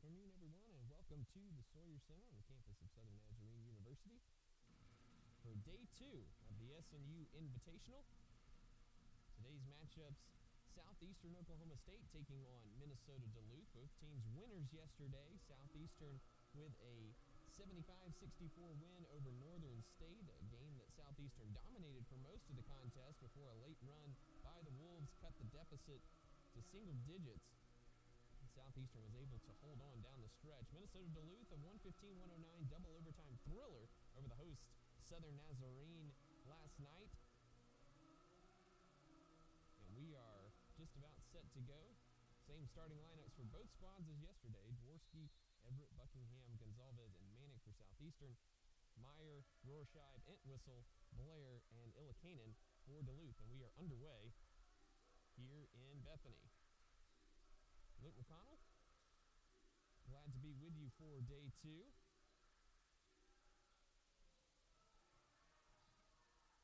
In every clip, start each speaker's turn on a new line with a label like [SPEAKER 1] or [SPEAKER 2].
[SPEAKER 1] afternoon, everyone, and welcome to the Sawyer Center on the campus of Southern Nazarene University for day 2 of the SNU Invitational. Today's matchups, Southeastern Oklahoma State taking on Minnesota-Duluth. Both teams winners yesterday. Southeastern with a 75-64 win over Northern State, a game that Southeastern dominated for most of the contest before a late run by the Wolves cut the deficit to single digits. Southeastern was able to hold on down the stretch. Minnesota-Duluth, a 115-109 double overtime thriller over the host Southern Nazarene last night. And we are just about set to go. Same starting lineups for both squads as yesterday. Dworsky, Everett, Buckingham, Gonzalez, and Manick for Southeastern. Meyer, Rorscheib, Entwistle, Blair, and Illikanen for Duluth. And we are underway here in Bethany. Luke McConnell, glad to be with you for day 2.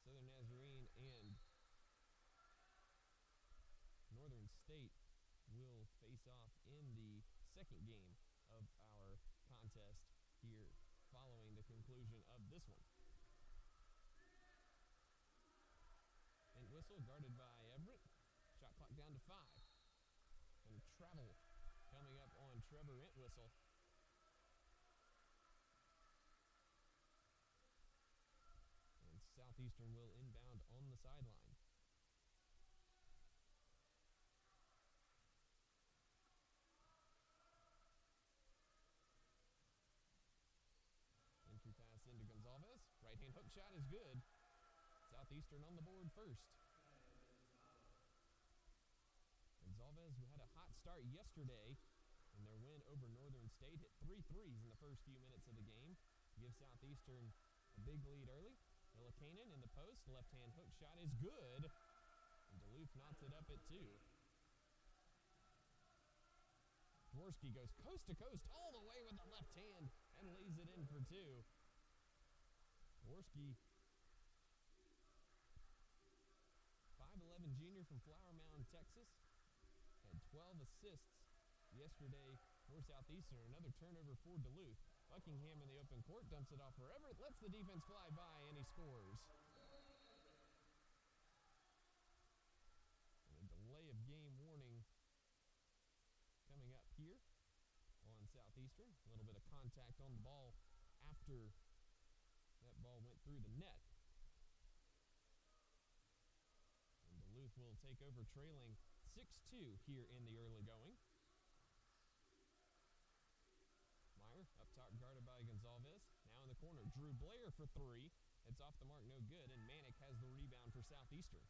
[SPEAKER 1] Southern Nazarene and Northern State will face off in the second game of our contest here following the conclusion of this one. Entwistle guarded by Everett. Shot clock down to 5. And travel coming up on Trevor Entwistle. And Southeastern will inbound on the sideline. Entry pass into Gonzalez. Right-hand hook shot is good. Southeastern on the board first. Gonzalez, who had a hot start yesterday in their win over Northern State, hit 3 threes in the first few minutes of the game to give Southeastern a big lead early. Illikanen in the post, left-hand hook shot is good, and Duluth knots it up at 2. Dworsky goes coast to coast all the way with the left hand and lays it in for 2. Dworsky, 5'11" junior from Flower Mound, Texas. Had 12 assists yesterday for Southeastern. Another turnover for Duluth. Buckingham in the open court dumps it off for Everett, lets the defense fly by, and he scores. And a delay of game warning coming up here on Southeastern. A little bit of contact on the ball after that ball went through the net. And Duluth will take over trailing 6-2 here in the early going. Meyer up top guarded by Gonzalez. Now in the corner, Drew Blair for 3. It's off the mark, no good, and Manick has the rebound for Southeastern.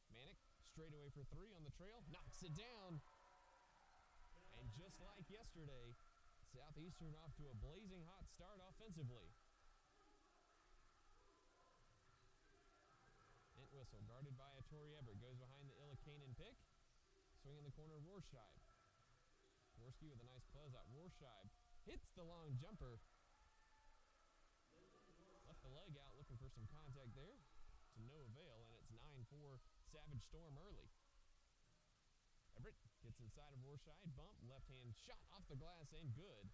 [SPEAKER 1] Manick straight away for 3 on the trail, knocks it down. And just like yesterday, Southeastern off to a blazing hot start offensively. Entwistle guarded by Tori Everett, goes behind the Illikanen pick. Swing in the corner, Rorscheib. Dworsky with a nice closeout. Rorscheib hits the long jumper. Left the leg out, looking for some contact there. To no avail, and it's 9-4 Savage Storm early. Everett gets inside of Rorscheib, bump, left hand shot off the glass, and good.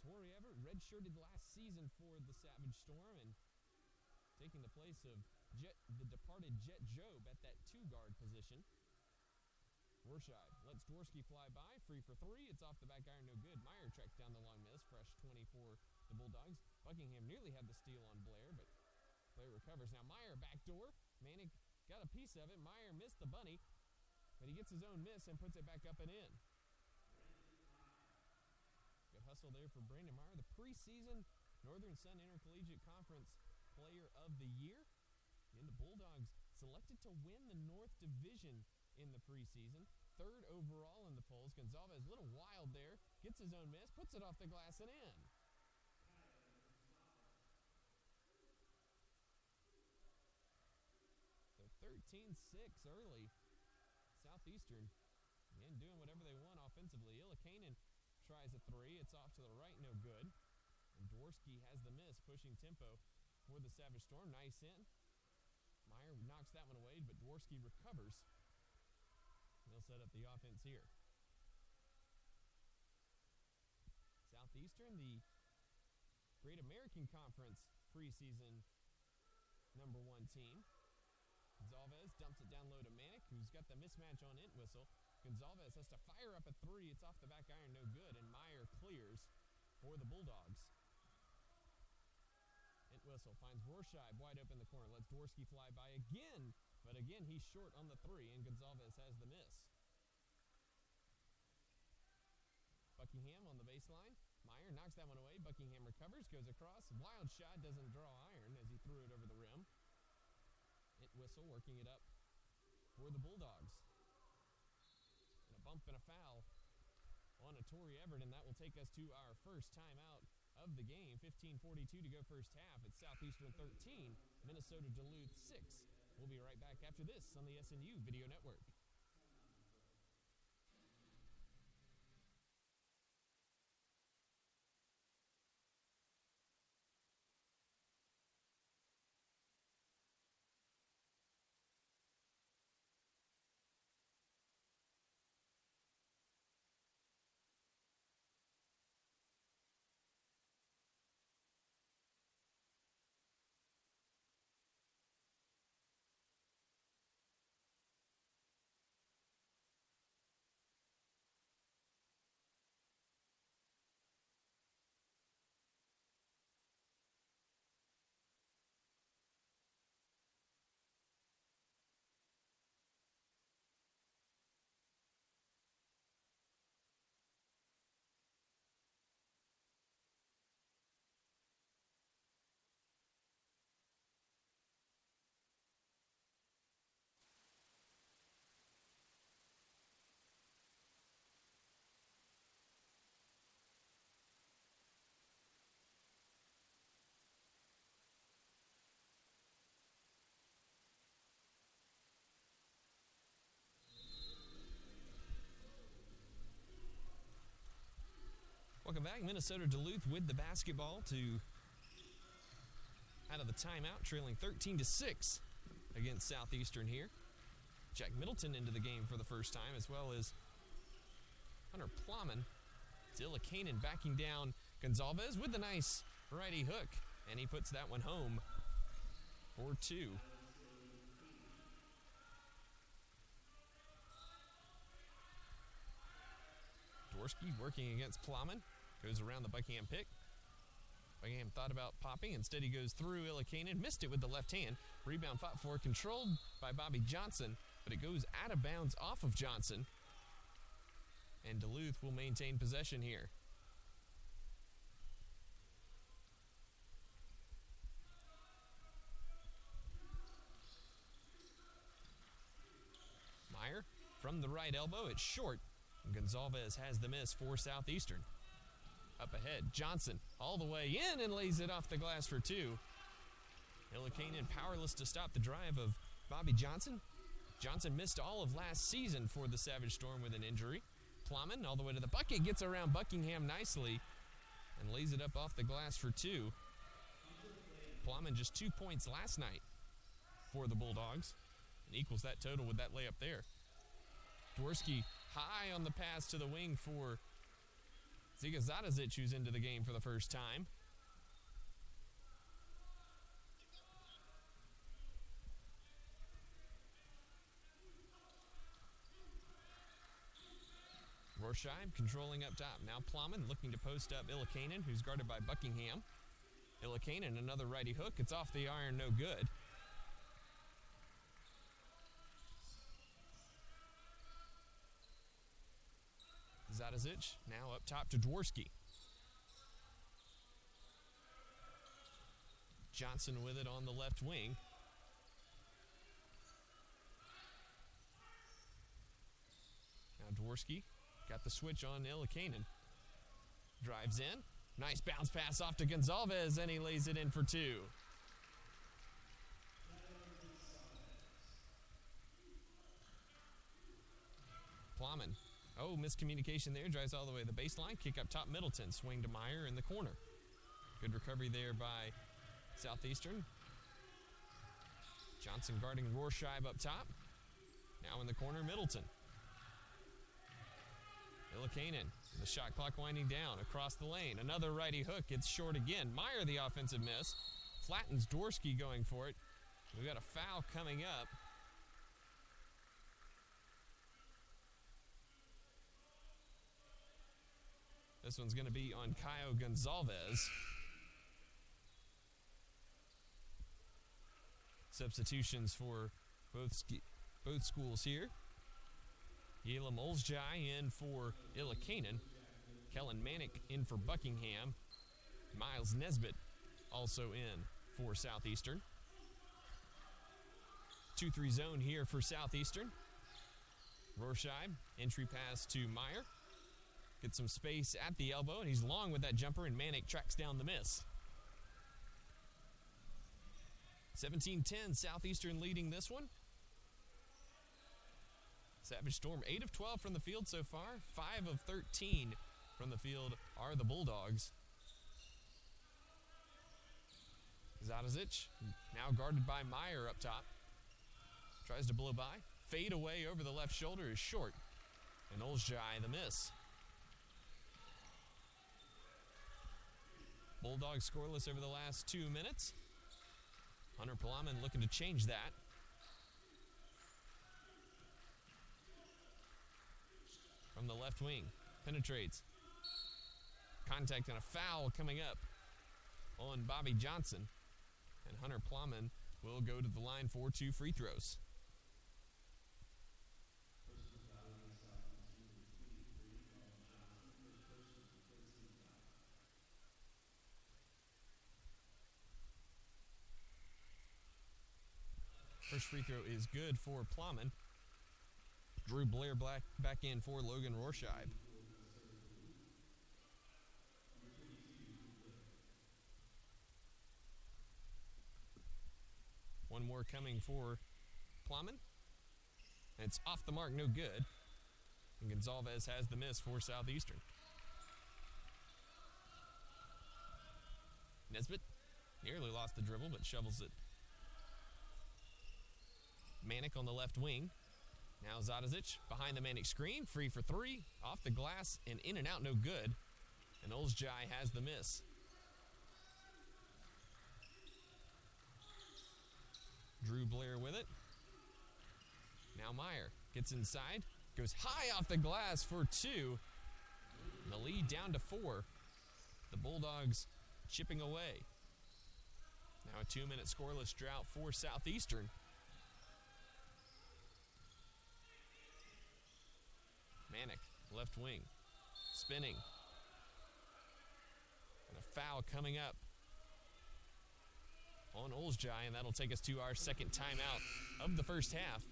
[SPEAKER 1] Tori Everett redshirted last season for the Savage Storm, and taking the place of the departed Jet Jobe at that 2-guard position. Rorscheib lets Dworsky fly by, free for 3. It's off the back iron, no good. Meyer tracks down the long miss, fresh 20 for the Bulldogs. Buckingham nearly had the steal on Blair, but Blair recovers. Now Meyer backdoor. Manick got a piece of it. Meyer missed the bunny, but he gets his own miss and puts it back up and in. Good hustle there for Brandon Meyer, the preseason Northern Sun Intercollegiate Conference Player of the Year. And the Bulldogs selected to win the North Division in the preseason. 3rd overall in the polls. Gonzalez, a little wild there, gets his own miss, puts it off the glass and in. So 13-6 early. Southeastern, again, doing whatever they want offensively. Illikanen tries a 3. It's off to the right, no good. And Dworsky has the miss, pushing tempo for the Savage Storm. Nice in. Meyer knocks that one away, but Dworsky recovers. set up the offense here. Southeastern, the Great American Conference preseason #1 team. Gonzalez dumps it down low to Manick, who's got the mismatch on Entwistle. Gonzalez has to fire up a three. It's off the back iron, no good, and Meyer clears for the Bulldogs. Entwistle finds Rorscheib wide open in the corner, lets Dworsky fly by again, but again he's short on the three, and Gonzalez has the miss. Buckingham on the baseline. Meyer knocks that one away. Buckingham recovers, goes across. Wild shot, doesn't draw iron as he threw it over the rim. Entwistle working it up for the Bulldogs. And a bump and a foul on a Torrey Everett, and that will take us to our first timeout of the game. 15:42 to go first half. It's Southeastern 13, Minnesota-Duluth 6. We'll be right back after this on the SNU Video Network. Welcome back. Minnesota-Duluth with the basketball to out of the timeout, trailing 13-6 against Southeastern here. Jack Middleton into the game for the first time, as well as Hunter Plowman. Zilla Kanan backing down Gonzalez with the nice righty hook, and he puts that one home for two. Dworsky working against Plowman. Goes around the Buckingham pick. Buckingham thought about popping. Instead, he goes through Illikanen. Missed it with the left hand. Rebound fought for, controlled by Bobby Johnson, but it goes out of bounds off of Johnson. And Duluth will maintain possession here. Meyer from the right elbow. It's short. Gonzalez has the miss for Southeastern. Up ahead, Johnson all the way in and lays it off the glass for two. Illikanen powerless to stop the drive of Bobby Johnson. Johnson missed all of last season for the Savage Storm with an injury. Plowman all the way to the bucket, gets around Buckingham nicely and lays it up off the glass for two. Plowman just 2 points last night for the Bulldogs and equals that total with that layup there. Dworsky high on the pass to the wing for Ziga Zadazic, who's into the game for the first time. Rorscheib controlling up top. Now Plowman looking to post up Illikanen, who's guarded by Buckingham. Illikanen, another righty hook. It's off the iron, no good. Zadazic now up top to Dworsky. Johnson with it on the left wing. Now Dworsky got the switch on Illikanen. Drives in. Nice bounce pass off to Gonzalez, and he lays it in for two. Plowman. Oh, miscommunication there. Drives all the way to the baseline. Kick up top, Middleton. Swing to Meyer in the corner. Good recovery there by Southeastern. Johnson guarding Rorscheib up top. Now in the corner, Middleton. Ilikanen, the shot clock winding down across the lane. Another righty hook. It's short again. Meyer, the offensive miss. Flattens Dworsky going for it. We've got a foul coming up. This one's going to be on Caio Gonzalez. Substitutions for both schools here. Yela Molsjai in for Ilikanen. Kellen Manick in for Buckingham. Miles Nesbitt also in for Southeastern. 2-3 zone here for Southeastern. Rorscheib, entry pass to Meyer. Gets some space at the elbow, and he's long with that jumper, and Manick tracks down the miss. 17-10, Southeastern leading this one. Savage Storm, 8 of 12 from the field so far. 5 of 13 from the field are the Bulldogs. Zadozic, now guarded by Meyer up top. Tries to blow by. Fade away over the left shoulder is short. And Olszaj the miss. Bulldogs scoreless over the last 2 minutes. Hunter Plowman looking to change that. From the left wing, penetrates. Contact and a foul coming up on Bobby Johnson. And Hunter Plowman will go to the line for 2 free throws. First free throw is good for Plowman. Drew Blair back in for Logan Rorscheib. One more coming for Plowman. And it's off the mark, no good. And Gonzalez has the miss for Southeastern. Nesbitt nearly lost the dribble, but shovels it. Manick on the left wing. Now Zadozic behind the Manick screen, free for 3, off the glass and in and out, no good. And Olszaj has the miss. Drew Blair with it. Now Meyer gets inside, goes high off the glass for 2. And the lead down to 4. The Bulldogs chipping away. Now a 2-minute scoreless drought for Southeastern. Manick, left wing, spinning. And a foul coming up on Olszaj, and that'll take us to our second timeout of the first half.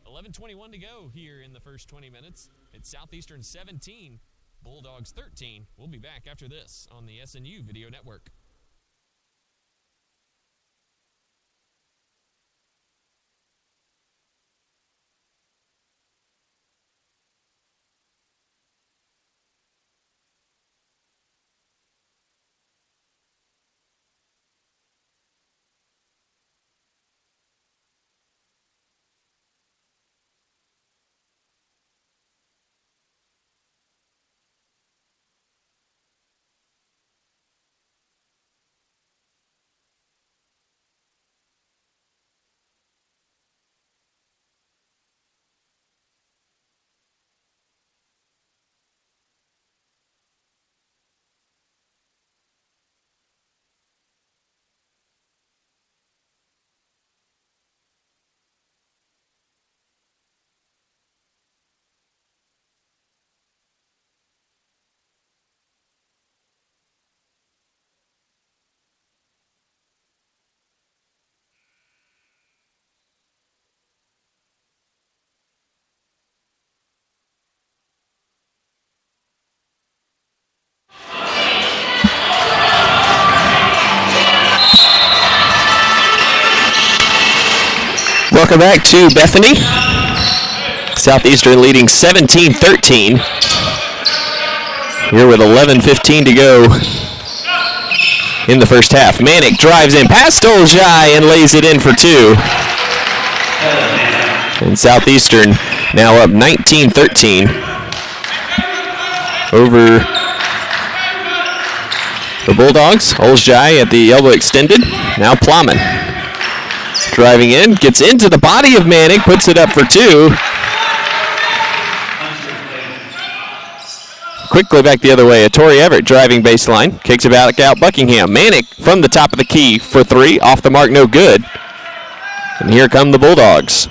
[SPEAKER 1] 11:21 to go here in the first 20 minutes. It's Southeastern 17, Bulldogs 13. We'll be back after this on the SNU Video Network. Welcome back to Bethany. Southeastern leading 17-13. Here with 11:15 to go in the first half. Manick drives in past Olszaj and lays it in for 2. And Southeastern now up 19-13. over the Bulldogs. Olszaj at the elbow extended. Now Plowman driving in, gets into the body of Manick, puts it up for 2. Quickly back the other way. Tori Everett driving baseline, kicks it back out Buckingham. Manick from the top of the key for 3, off the mark, no good. And here come the Bulldogs.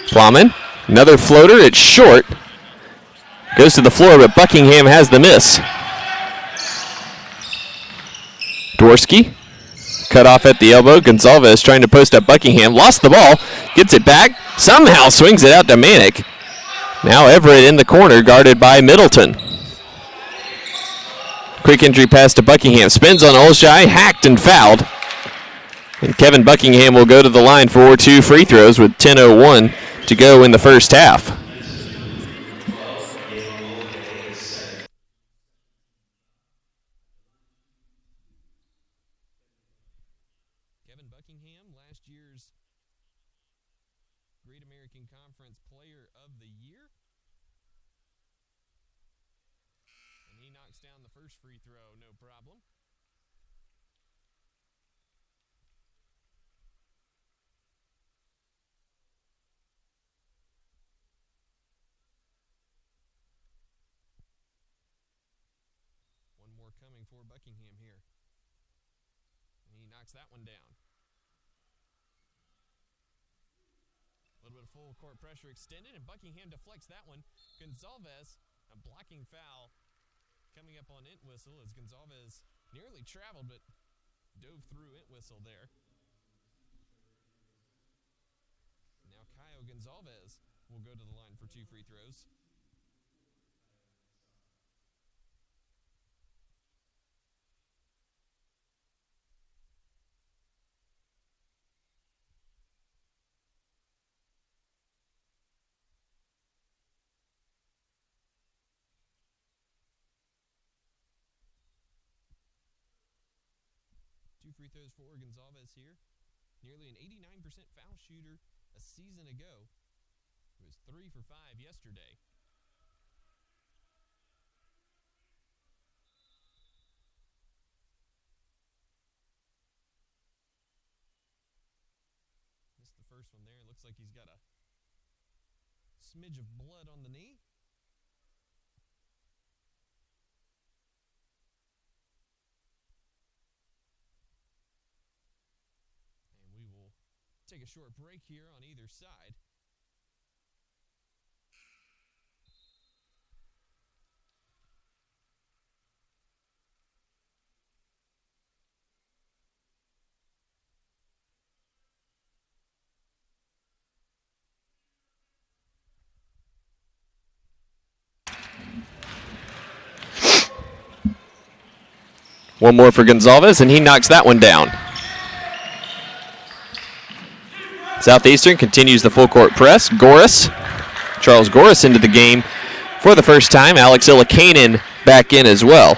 [SPEAKER 1] Plowman, another floater, it's short. Goes to the floor, but Buckingham has the miss. Dworsky, cut off at the elbow. Gonzalez trying to post up Buckingham, lost the ball, gets it back, somehow swings it out to Manick. Now Everett in the corner, guarded by Middleton. Quick entry pass to Buckingham, spins on Olszaj, hacked and fouled. And Kevin Buckingham will go to the line for 2 free throws with 10:01 to go in the first half. Kevin Buckingham, last year's Great American Conference Player of the Year. And he knocks down the first free throw, no problem. Coming for Buckingham here. And he knocks that one down. A little bit of full court pressure extended, and Buckingham deflects that one. Gonzalez, a blocking foul coming up on Entwistle as Gonzalez nearly traveled but dove through Entwistle there. Now Caio Gonzalez will go to the line for 2 free throws. Free throws for Gonzalez here. Nearly an 89% foul shooter a season ago. He was 3 for 5 yesterday. Missed the first one there. Looks like he's got a smidge of blood on the knee. Take a short break here on either side. One more for Gonzalez, and he knocks that one down. Southeastern continues the full court press. Charles Goris into the game for the first time. Alex Illikainen back in as well.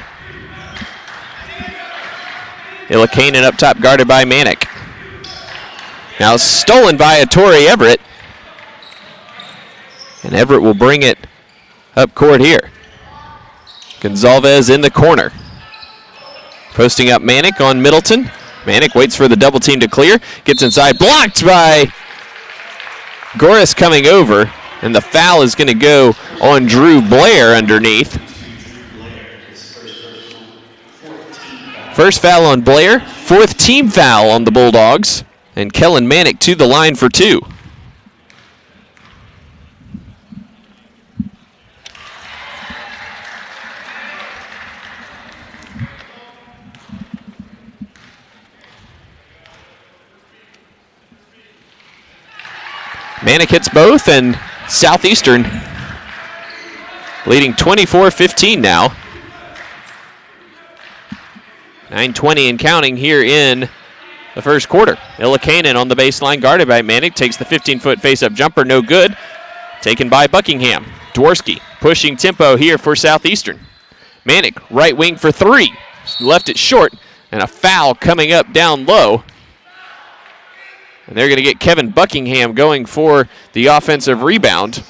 [SPEAKER 1] Illikainen up top, guarded by Manick. Now stolen by a Tori Everett. And Everett will bring it up court here. Gonzalez in the corner. Posting up Manick on Middleton. Manick waits for the double team to clear. Gets inside, blocked by Goris coming over. And the foul is going to go on Drew Blair underneath. First foul on Blair, 4th team foul on the Bulldogs. And Kellen Manick to the line for 2. Manick hits both, and Southeastern leading 24-15 now. 9:20 and counting here in the first quarter. Illikainen on the baseline, guarded by Manick, takes the 15-foot face-up jumper, no good. Taken by Buckingham. Dworsky pushing tempo here for Southeastern. Manick, right wing for 3. Left it short. And a foul coming up down low. And they're going to get Kevin Buckingham going for the offensive rebound.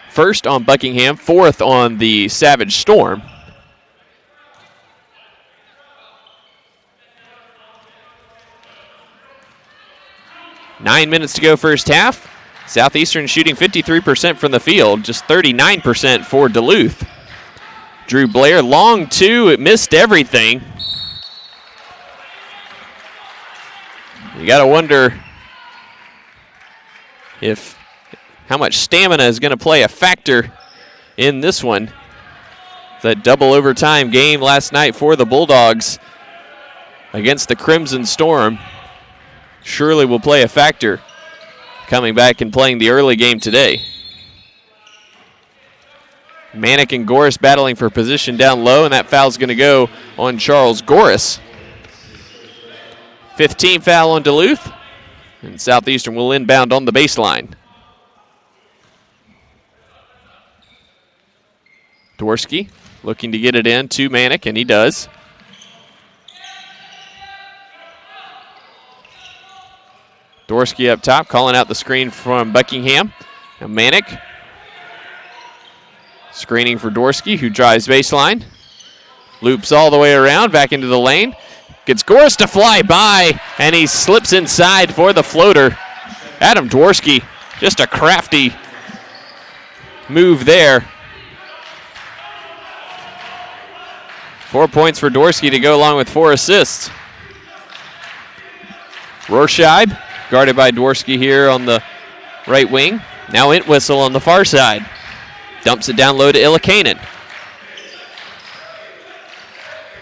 [SPEAKER 1] First on Buckingham, fourth on the Savage Storm. Nine minutes to go first half. Southeastern shooting 53% from the field, just 39% for Duluth. Drew Blair, long two, it missed everything. You got to wonder how much stamina is going to play a factor in this one. That double overtime game last night for the Bulldogs against the Crimson Storm surely will play a factor coming back and playing the early game today. Manick and Goris battling for position down low, and that foul's going to go on Charles Goris. 15th foul on Duluth, and Southeastern will inbound on the baseline. Dworsky looking to get it in to Manick, and he does. Dworsky up top, calling out the screen from Buckingham. And Manick screening for Dworsky, who drives baseline. Loops all the way around, back into the lane. Gets Goris to fly by, and he slips inside for the floater. Adam Dworsky, just a crafty move there. 4 points for Dworsky to go along with 4 assists. Rorscheib, guarded by Dworsky here on the right wing. Now Entwistle on the far side. Dumps it down low to Illikainen.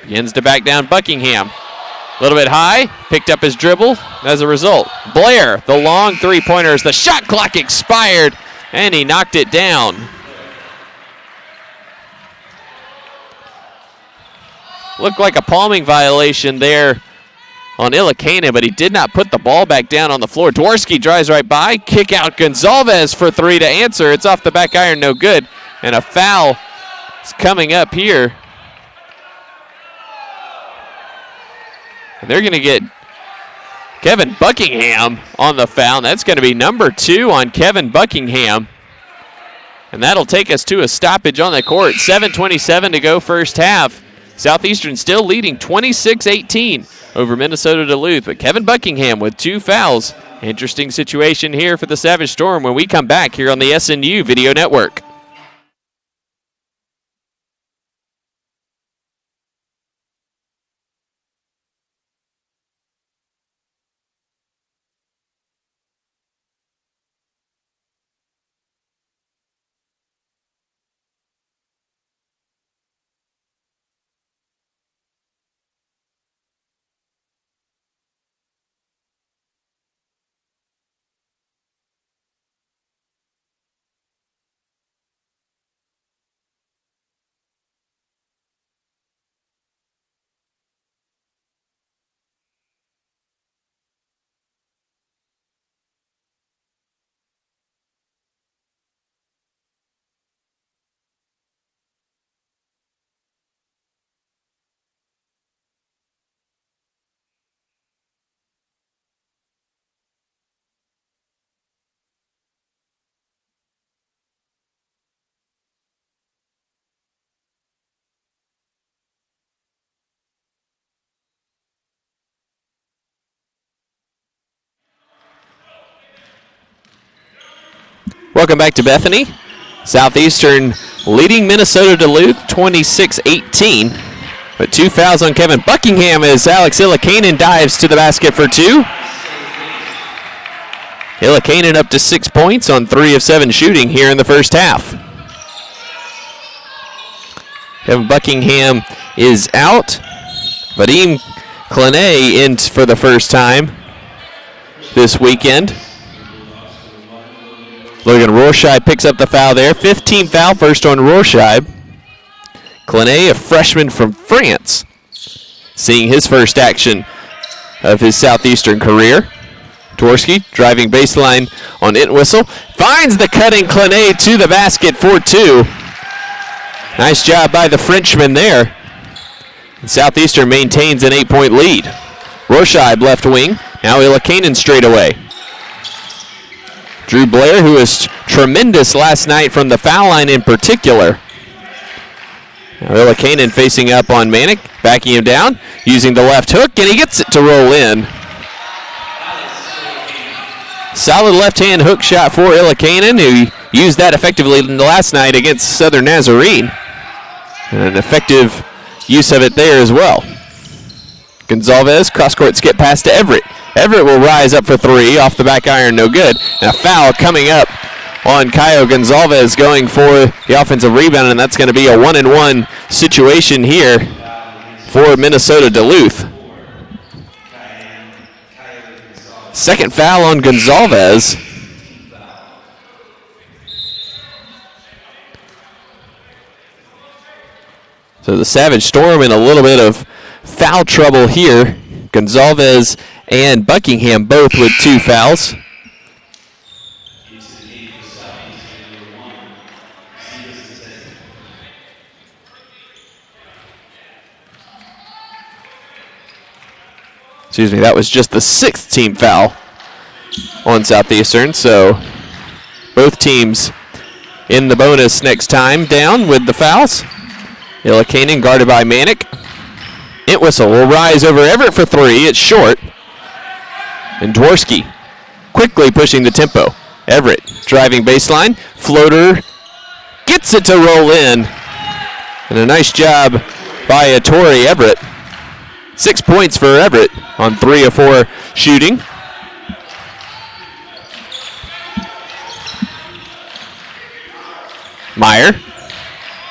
[SPEAKER 1] Begins to back down Buckingham. A little bit high, picked up his dribble as a result. Blair, the long three-pointers. The shot clock expired, and he knocked it down. Looked like a palming violation there on Illikainen, but he did not put the ball back down on the floor. Dworsky drives right by. Kick out Gonzalez for three to answer. It's off the back iron, no good. And a foul is coming up here. And they're going to get Kevin Buckingham on the foul. And that's going to be number 2 on Kevin Buckingham. And that'll take us to a stoppage on the court. 7:27 to go first half. Southeastern still leading 26-18 over Minnesota-Duluth. But Kevin Buckingham with 2 fouls. Interesting situation here for the Savage Storm when we come back here on the SNU Video Network. Welcome back to Bethany. Southeastern leading Minnesota-Duluth 26-18. But 2 fouls on Kevin Buckingham as Alex Illikainen dives to the basket for 2. Illikainen up to 6 points on 3 of 7 shooting here in the first half. Kevin Buckingham is out. Vadim Klenay in for the first time this weekend. Logan Rorscheib picks up the foul there. 15th foul, first on Rorscheib. Klenay, a freshman from France, seeing his first action of his Southeastern career. Dworsky driving baseline on Entwistle. Finds the cutting Klenay to the basket for 2. Nice job by the Frenchman there. And Southeastern maintains an 8-point lead. Rorscheib left wing. Now Illikainen straight away. Drew Blair, who was tremendous last night from the foul line in particular. Now Illikainen facing up on Manick, backing him down, using the left hook, and he gets it to roll in. Solid left-hand hook shot for Illikainen, who used that effectively last night against Southern Nazarene. And an effective use of it there as well. Gonzalez, cross-court skip pass to Everett. Everett will rise up for three, off the back iron, no good. And a foul coming up on Caio Gonzalez going for the offensive rebound, and that's going to be a 1-and-1 situation here for Minnesota-Duluth. Second foul on Gonzalez. So the Savage Storm in a little bit of foul trouble here. Gonzalez and Buckingham both with 2 fouls. Excuse me, that was just the 6th team foul on Southeastern. So both teams in the bonus next time down with the fouls. Illikainen guarded by Manick. Entwistle will rise over Everett for three. It's short. And Dworsky quickly pushing the tempo. Everett driving baseline. Floater gets it to roll in. And a nice job by Torrey Everett. 6 points for Everett on 3 of 4 shooting. Meyer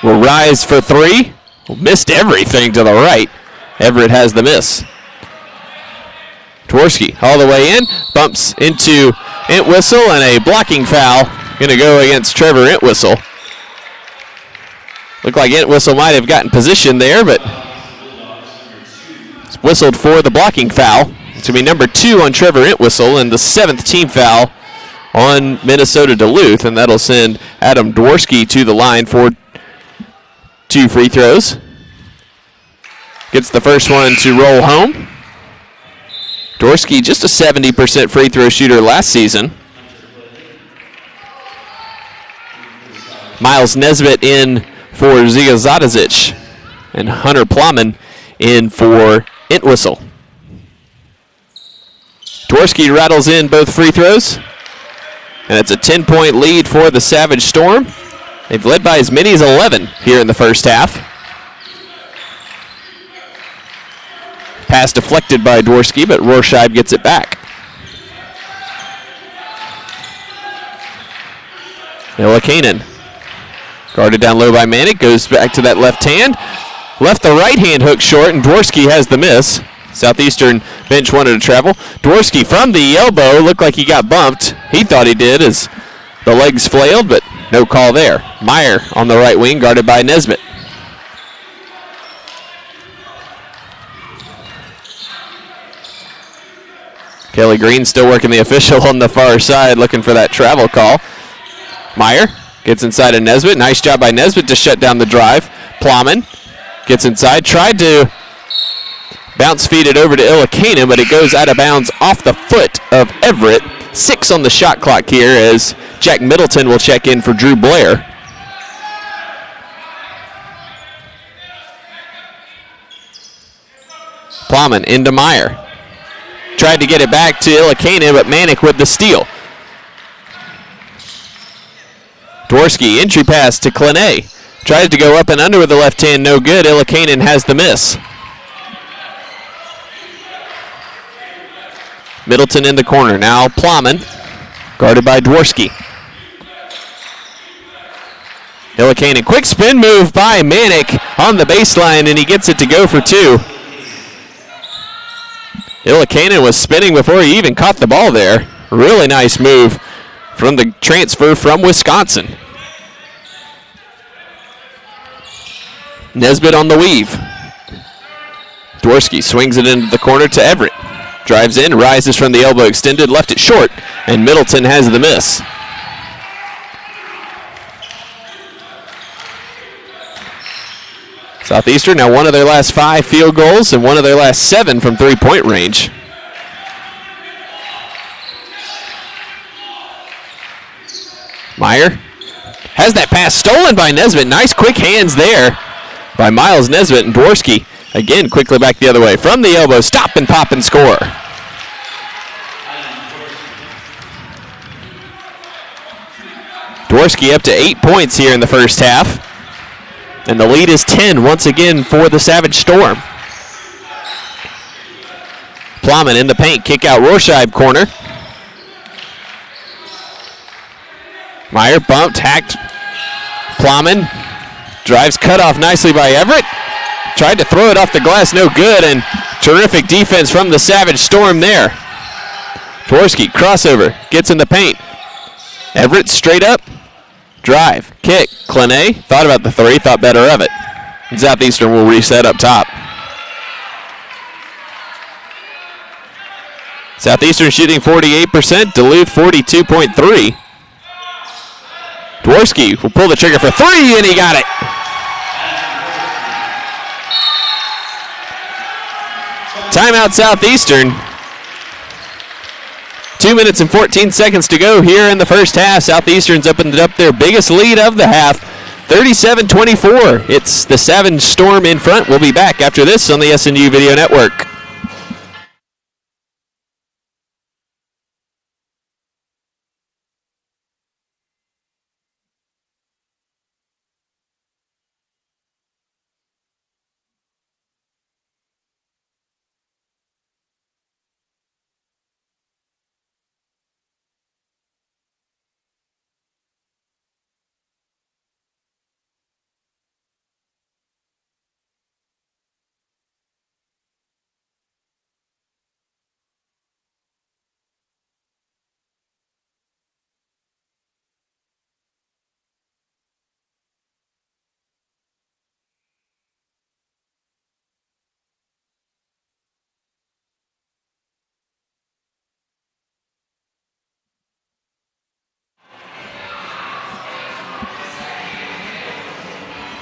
[SPEAKER 1] will rise for three. Missed everything to the right. Everett has the miss. Dworsky all the way in. Bumps into Entwistle, and a blocking foul going to go against Trevor Entwistle. Looked like Entwistle might have gotten position there, but it's whistled for the blocking foul. It's going to be number 2 on Trevor Entwistle and the 7th team foul on Minnesota-Duluth, and that'll send Adam Dworsky to the line for 2 free throws. Gets the first one to roll home. Dworsky just a 70% free throw shooter last season. Miles Nesbitt in for Ziga Zadazic, and Hunter Plowman in for Entwistle. Dworsky rattles in both free throws, and it's a 10-point lead for the Savage Storm. They've led by as many as 11 here in the first half. Pass deflected by Dworsky, but Rorscheib gets it back. Illikainen guarded down low by Manick, goes back to that left hand. Left the right hand hook short, and Dworsky has the miss. Southeastern bench wanted to travel. Dworsky from the elbow, looked like he got bumped. He thought he did as the legs flailed, but no call there. Meyer on the right wing, guarded by Nesbitt. Kelly Green still working the official on the far side, looking for that travel call. Meyer gets inside of Nesbitt. Nice job by Nesbitt to shut down the drive. Plowman gets inside, tried to bounce feed it over to Illikainen, but it goes out of bounds off the foot of Everett. 6 on the shot clock here as Jack Middleton will check in for Drew Blair. Plowman into Meyer. Tried to get it back to Illikainen, but Manick with the steal. Dworsky, entry pass to Kline. Tries to go up and under with the left hand, no good. Illikainen has the miss. Middleton in the corner. Now Plowman, guarded by Dworsky. Illikainen, quick spin move by Manick on the baseline, and he gets it to go for 2. Illikainen was spinning before he even caught the ball there. Really nice move from the transfer from Wisconsin. Nesbitt on the weave. Dworsky swings it into the corner to Everett. Drives in, rises from the elbow extended, left it short, and Middleton has the miss. Southeastern now one of their last 5 field goals and one of their last 7 from three-point range. Meyer has that pass stolen by Nesbitt. Nice quick hands there by Miles Nesbitt, and Dworsky again quickly back the other way. From the elbow, stop and pop and score. Dworsky up to 8 points here in the first half. And the lead is 10 once again for the Savage Storm. Plowman in the paint, kick out Rorschach corner. Meyer bumped, hacked. Plowman drives cut off nicely by Everett. Tried to throw it off the glass, no good, and terrific defense from the Savage Storm there. Dworsky, crossover, gets in the paint. Everett straight up. Drive, kick, Clenay thought about the 3, thought better of it. And Southeastern will reset up top. Southeastern shooting 48%, Duluth 42.3. Dworsky will pull the trigger for 3, and he got it. Timeout Southeastern. 2 minutes and 14 seconds to go here in the first half. Southeastern's opened up their biggest lead of the half, 37-24. It's the Savage Storm in front. We'll be back after this on the SNU Video Network.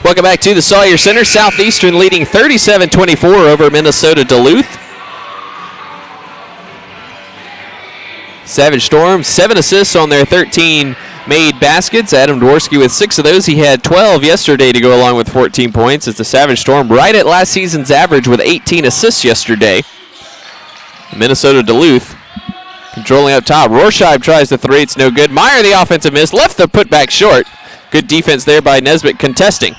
[SPEAKER 1] Welcome back to the Sawyer Center. Southeastern leading 37-24 over Minnesota-Duluth. Savage Storm, 7 assists on their 13 made baskets. Adam Dworsky with 6 of those. He had 12 yesterday to go along with 14 points. It's the Savage Storm right at last season's average with 18 assists yesterday. Minnesota-Duluth controlling up top. Rorschach tries the 3. It's no good. Meyer the offensive miss. Left the putback short. Good defense there by Nesbitt contesting.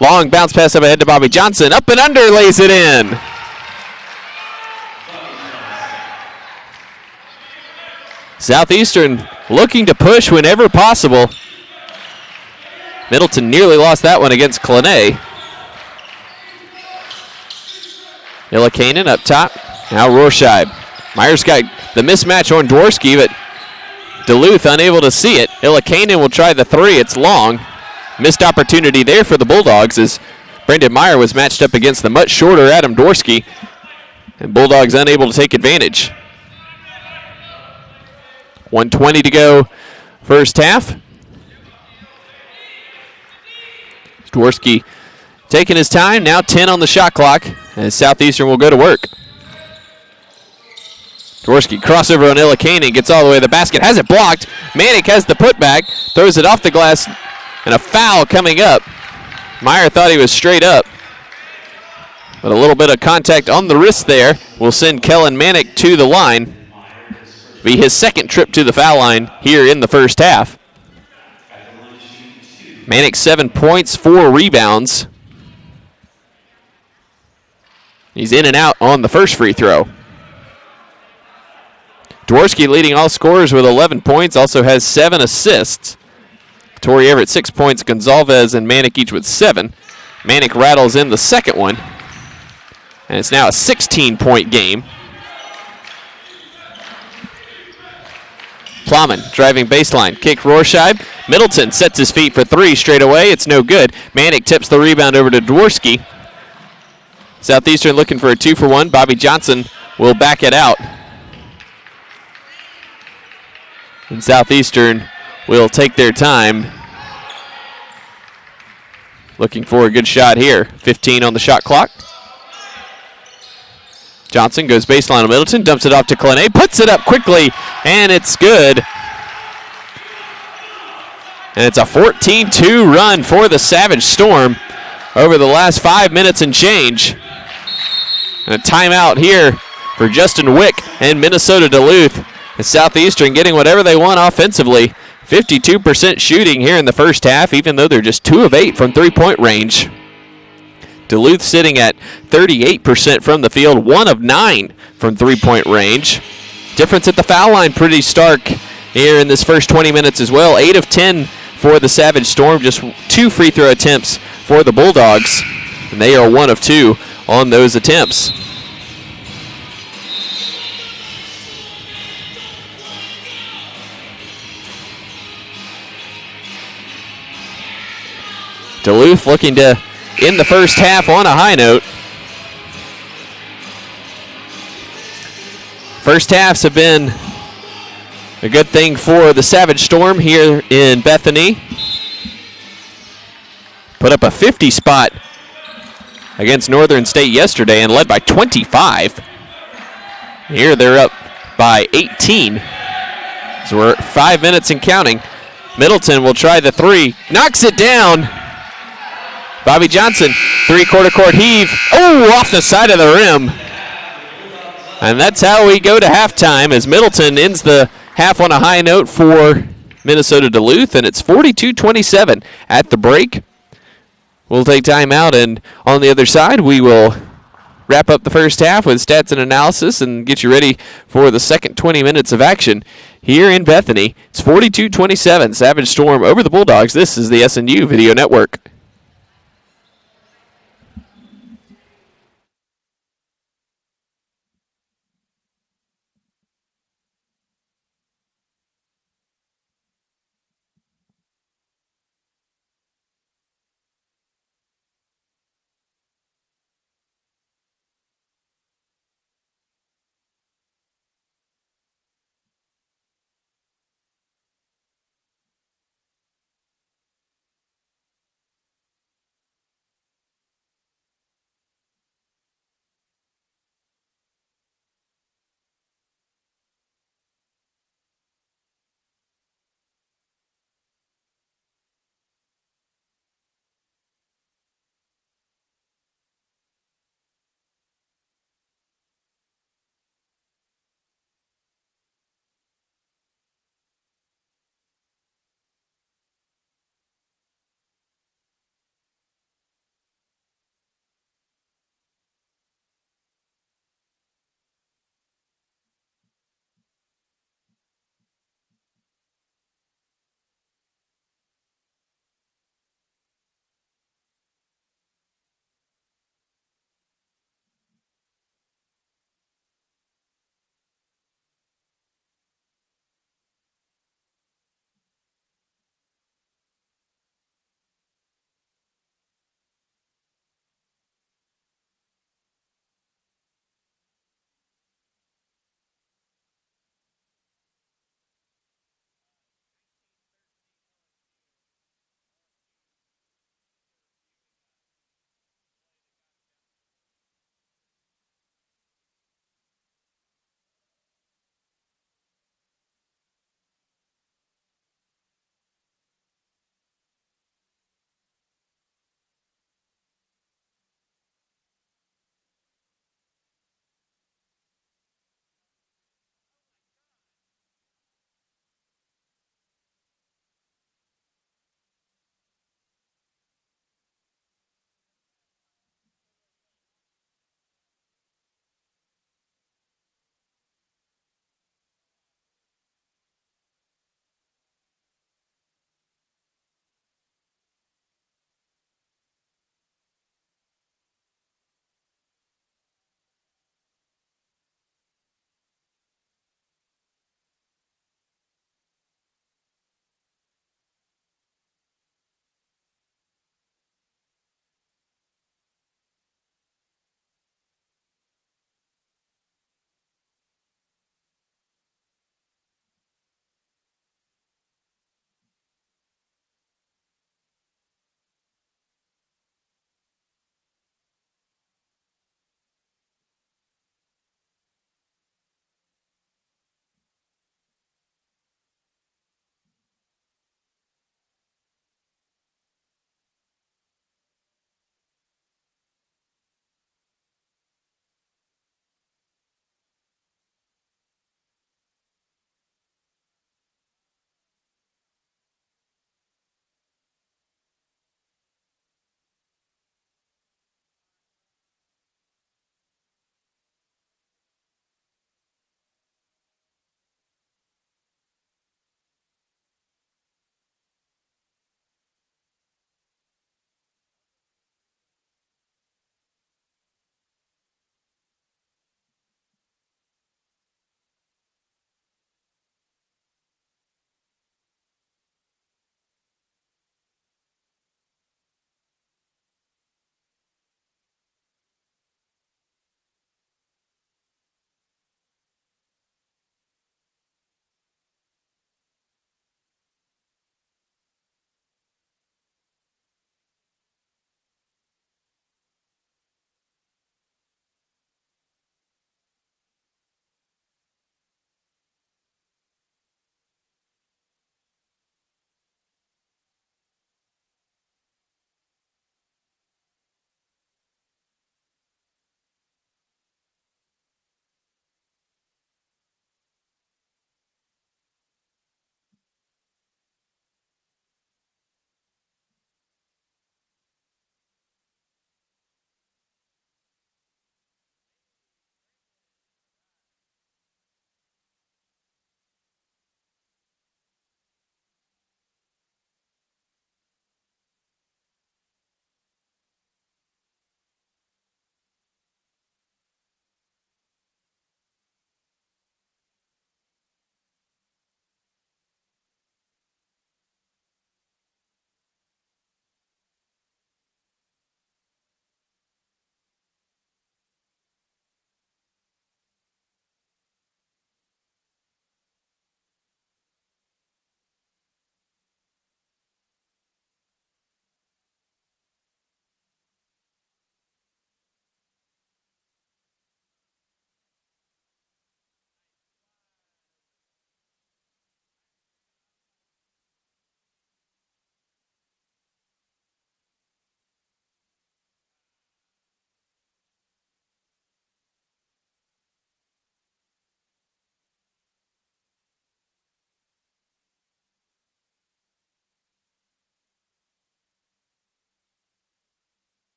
[SPEAKER 1] Long bounce pass up ahead to Bobby Johnson. Up and under, lays it in. Southeastern looking to push whenever possible. Middleton nearly lost that one against Clenay. Illikainen up top. Now Rorschach. Meyer's got the mismatch on Dworsky, but Duluth unable to see it. Illikainen will try the 3. It's long. Missed opportunity there for the Bulldogs as Brendan Meyer was matched up against the much shorter Adam Dworsky. And Bulldogs unable to take advantage. 1:20 to go first half. Dworsky taking his time. Now 10 on the shot clock as Southeastern will go to work. Dworsky crossover on Illikainen, gets all the way to the basket, has it blocked. Manick has the putback, throws it off the glass, and a foul coming up. Meyer thought he was straight up, but a little bit of contact on the wrist there will send Kellen Manick to the line. Be his second trip to the foul line here in the first half. Manick 7 points, 4 rebounds. He's in and out on the first free throw. Dworsky leading all scorers with 11 points, also has 7 assists. Torrey Everett 6 points, Gonzalez and Manick each with 7. Manick rattles in the second one, and it's now a 16-point game. Plowman driving baseline, kick Rorschach. Middleton sets his feet for 3 straight away. It's no good. Manick tips the rebound over to Dworsky. Southeastern looking for a 2-for-1. Bobby Johnson will back it out. And Southeastern will take their time.
[SPEAKER 2] looking for a good shot here. 15 on the shot clock. Johnson goes baseline to Middleton, dumps it off to Kline, puts it up quickly, and it's good. And it's a 14-2 run for the Savage Storm over the last 5 minutes and change. And a timeout here for Justin Wick and Minnesota-Duluth. And Southeastern getting whatever they want offensively. 52% shooting here in the first half, even though they're just 2 of 8 from three-point range. Duluth sitting at 38% from the field, 1 of 9 from three-point range. Difference at the foul line pretty stark here in this first 20 minutes as well. 8 of 10 for the Savage Storm, just 2 free throw attempts for the Bulldogs, and they are 1 of 2 on those attempts. Duluth looking to end the first half on a high note. First halves have been a good thing for the Savage Storm here in Bethany. Put up a 50 spot against Northern State yesterday and led by 25. Here they're up by 18. So we're at 5 minutes and counting. Middleton will try the 3, knocks it down. Bobby Johnson, 3/4 court heave. Oh, off the side of the rim. And that's how we go to halftime as Middleton ends the half on a high note for Minnesota-Duluth, and it's 42-27 at the break. We'll take time out, and on the other side, we will wrap up the first half with stats and analysis and get you ready for the second 20 minutes of action here in Bethany. It's 42-27, Savage Storm over the Bulldogs. This is the SNU Video Network.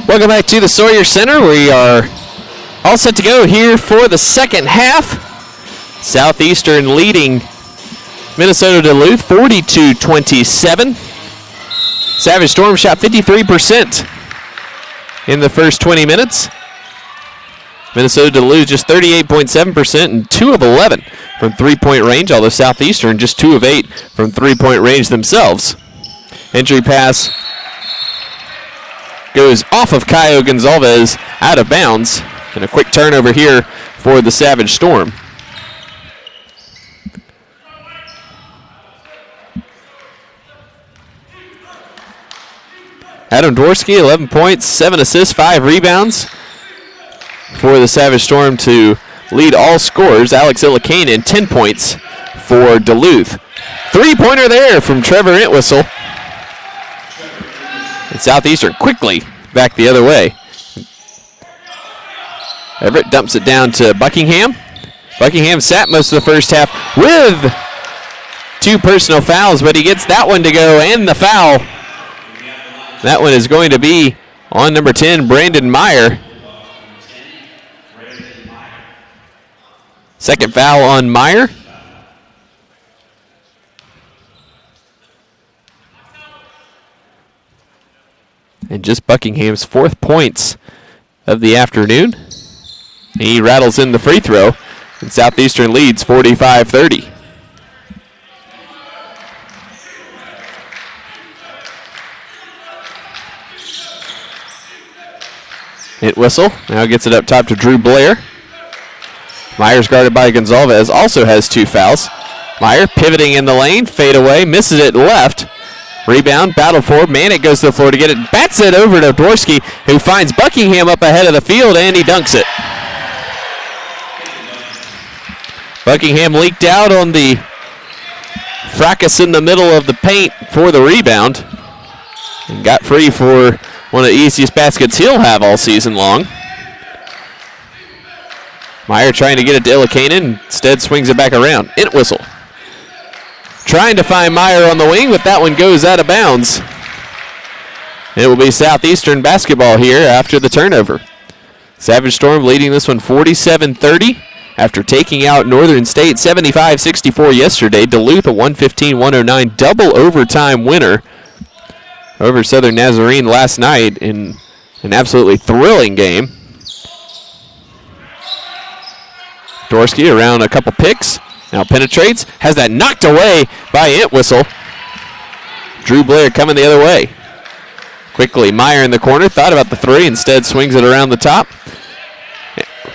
[SPEAKER 2] Welcome back to the Sawyer Center. We are all set to go here for the second half. Southeastern leading Minnesota-Duluth 42-27. Savage Storm shot 53% in the first 20 minutes. Minnesota-Duluth just 38.7% and 2 of 11 from three-point range, although Southeastern just 2 of 8 from three-point range themselves. Entry pass goes off of Caio Gonzalez out of bounds, and a quick turnover here for the Savage Storm. Adam Dworsky, 11 points, 7 assists, 5 rebounds for the Savage Storm to lead all scorers. Alex Ilikainen, 10 points for Duluth. Three-pointer there from Trevor Entwistle. And Southeastern quickly back the other way. Everett dumps it down to Buckingham. Buckingham sat most of the first half with 2 personal fouls, but he gets that one to go and the foul. That one is going to be on number 10, Brandon Meyer. Second foul on Meyer. And just Buckingham's 4th points of the afternoon. He rattles in the free throw, and Southeastern leads 45-30. Entwistle now gets it up top to Drew Blair. Meyer's guarded by Gonzalez, also has 2 fouls. Meyer pivoting in the lane, fade away, misses it left. Rebound, battle for, Manick goes to the floor to get it, bats it over to Dworsky, who finds Buckingham up ahead of the field, and he dunks it. Buckingham leaked out on the fracas in the middle of the paint for the rebound, and got free for one of the easiest baskets he'll have all season long. Meyer trying to get it to Ilikainen, instead swings it back around. Entwistle trying to find Meyer on the wing, but that one goes out of bounds. It will be Southeastern basketball here after the turnover. Savage Storm leading this one 47-30 after taking out Northern State 75-64 yesterday. Duluth a 115-109 double overtime winner over Southern Nazarene last night in an absolutely thrilling game. Dworsky around a couple picks, now penetrates, has that knocked away by Entwistle. Drew Blair coming the other way. Quickly, Meyer in the corner, thought about the three, instead swings it around the top.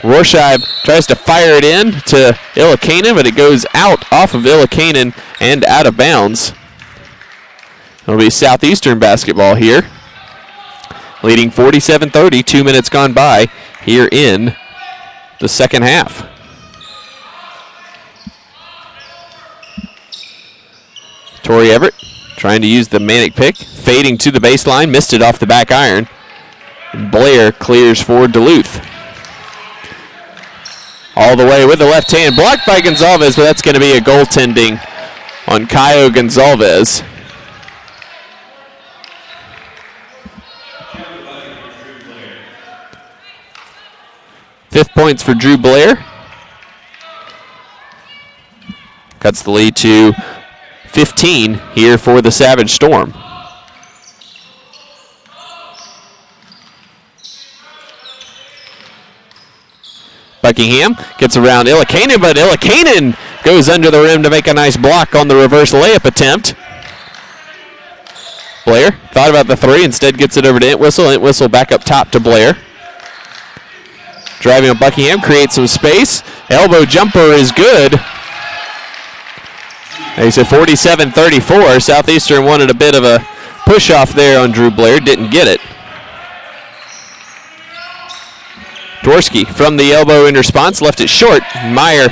[SPEAKER 2] Rorschach tries to fire it in to Ilikainen, but it goes out off of Ilikainen and out of bounds. It'll be Southeastern basketball here, leading 47-30, 2 minutes gone by here in the second half. Torrey Everett trying to use the Manick pick, fading to the baseline, missed it off the back iron. And Blair clears for Duluth. All the way with the left hand, blocked by Gonzalez, but that's going to be a goaltending on Caio Gonzalez. Fifth points for Drew Blair. Cuts the lead to 15 here for the Savage Storm. Buckingham gets around Ilikainen, but Ilikainen goes under the rim to make a nice block on the reverse layup attempt. Blair thought about the three, instead gets it over to Entwistle. Entwistle back up top to Blair. Driving on Buckingham, creates some space. Elbow jumper is good. He said 47-34. Southeastern wanted a bit of a push off there on Drew Blair, didn't get it. Dworsky from the elbow in response, left it short. Meyer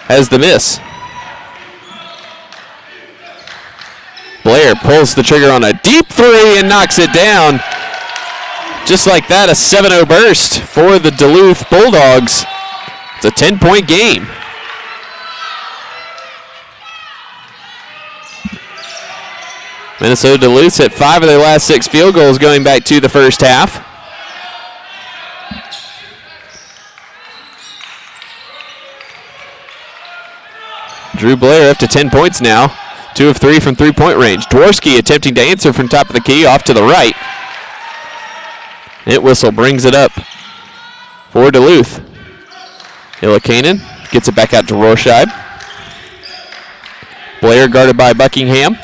[SPEAKER 2] has the miss. Blair pulls the trigger on a deep three and knocks it down. Just like that, a 7-0 burst for the Duluth Bulldogs. It's a 10-point game. Minnesota-Duluth hit 5 of their last 6 field goals going back to the first half. Drew Blair up to 10 points now. 2 of 3 from three-point range. Dworsky attempting to answer from top of the key, off to the right. Entwistle brings it up for Duluth. Illikainen gets it back out to Rorscheib. Blair guarded by Buckingham.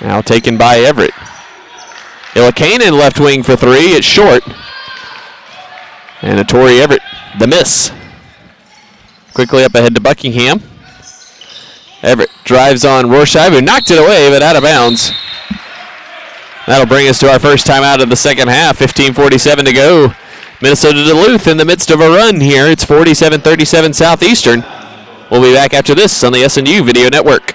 [SPEAKER 2] Now taken by Everett. Illikainen left wing for 3. It's short. And a Torrey Everett, the miss. Quickly up ahead to Buckingham. Everett drives on Rorscheib, who knocked it away, but out of bounds. That'll bring us to our first time out of the second half. 15:47 to go. Minnesota-Duluth in the midst of a run here. It's 47-37 Southeastern. We'll be back after this on the SNU Video Network.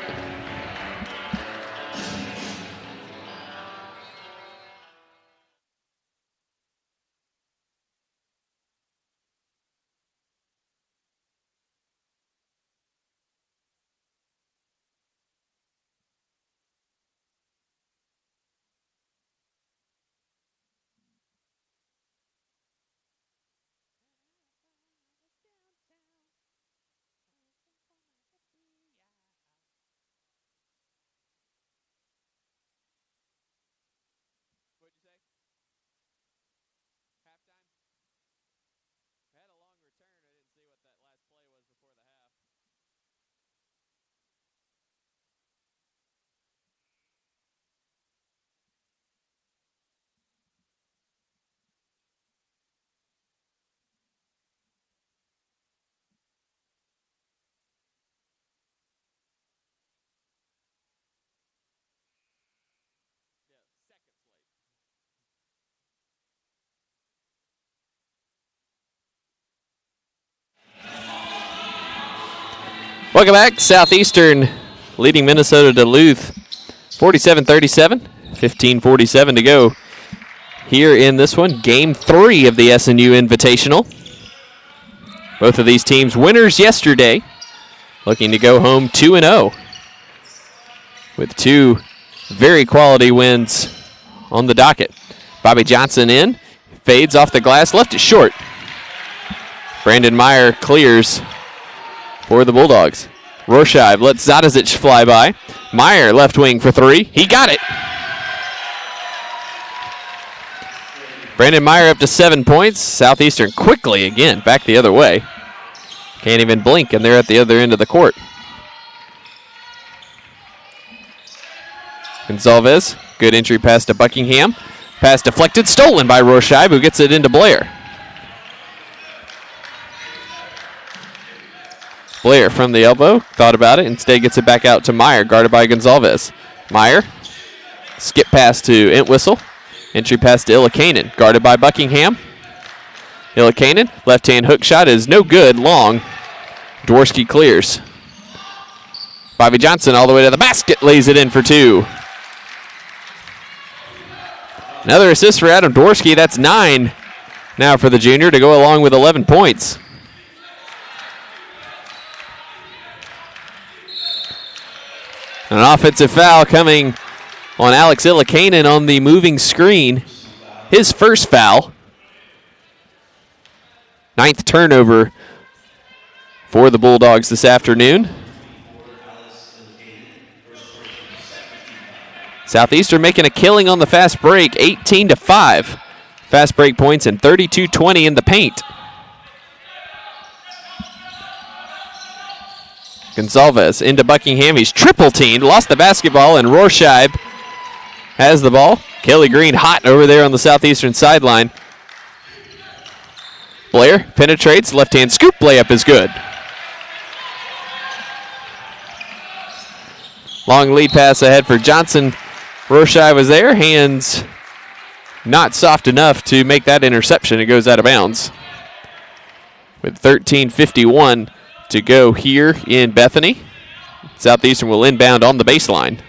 [SPEAKER 2] Welcome back. Southeastern leading Minnesota-Duluth 47-37. 15:47 to go here in this one. Game 3 of the SNU Invitational. Both of these teams winners yesterday, looking to go home 2-0 with 2 very quality wins on the docket. Bobby Johnson in, fades off the glass, left it short. Brandon Meyer clears for the Bulldogs. Rorscheib lets Zadazic fly by. Meyer left wing for 3. He got it. Brandon Meyer up to 7 points. Southeastern quickly again back the other way. Can't even blink, and they're at the other end of the court. Gonzalez, good entry pass to Buckingham. Pass deflected, stolen by Rorscheib, who gets it into Blair. Blair from the elbow, thought about it, instead gets it back out to Meyer, guarded by Gonzalez. Meyer, skip pass to Entwistle. Entry pass to Illikainen, guarded by Buckingham. Illikainen, left-hand hook shot is no good, long. Dworsky clears. Bobby Johnson all the way to the basket, lays it in for 2. Another assist for Adam Dworsky, that's 9 now for the junior to go along with 11 points. An offensive foul coming on Alex Illikainen on the moving screen. His first foul. 9th turnover for the Bulldogs this afternoon. Southeastern making a killing on the fast break, 18-5. Fast break points and 32-20 in the paint. Gonzalez into Buckingham. He's triple-teamed, lost the basketball, and Rorscheib has the ball. Kelly Green hot over there on the Southeastern sideline. Blair penetrates, left-hand scoop layup is good. Long lead pass ahead for Johnson. Rorscheib was there, hands not soft enough to make that interception. It goes out of bounds. With 13:51 to go here in Bethany. Southeastern will inbound on the baseline.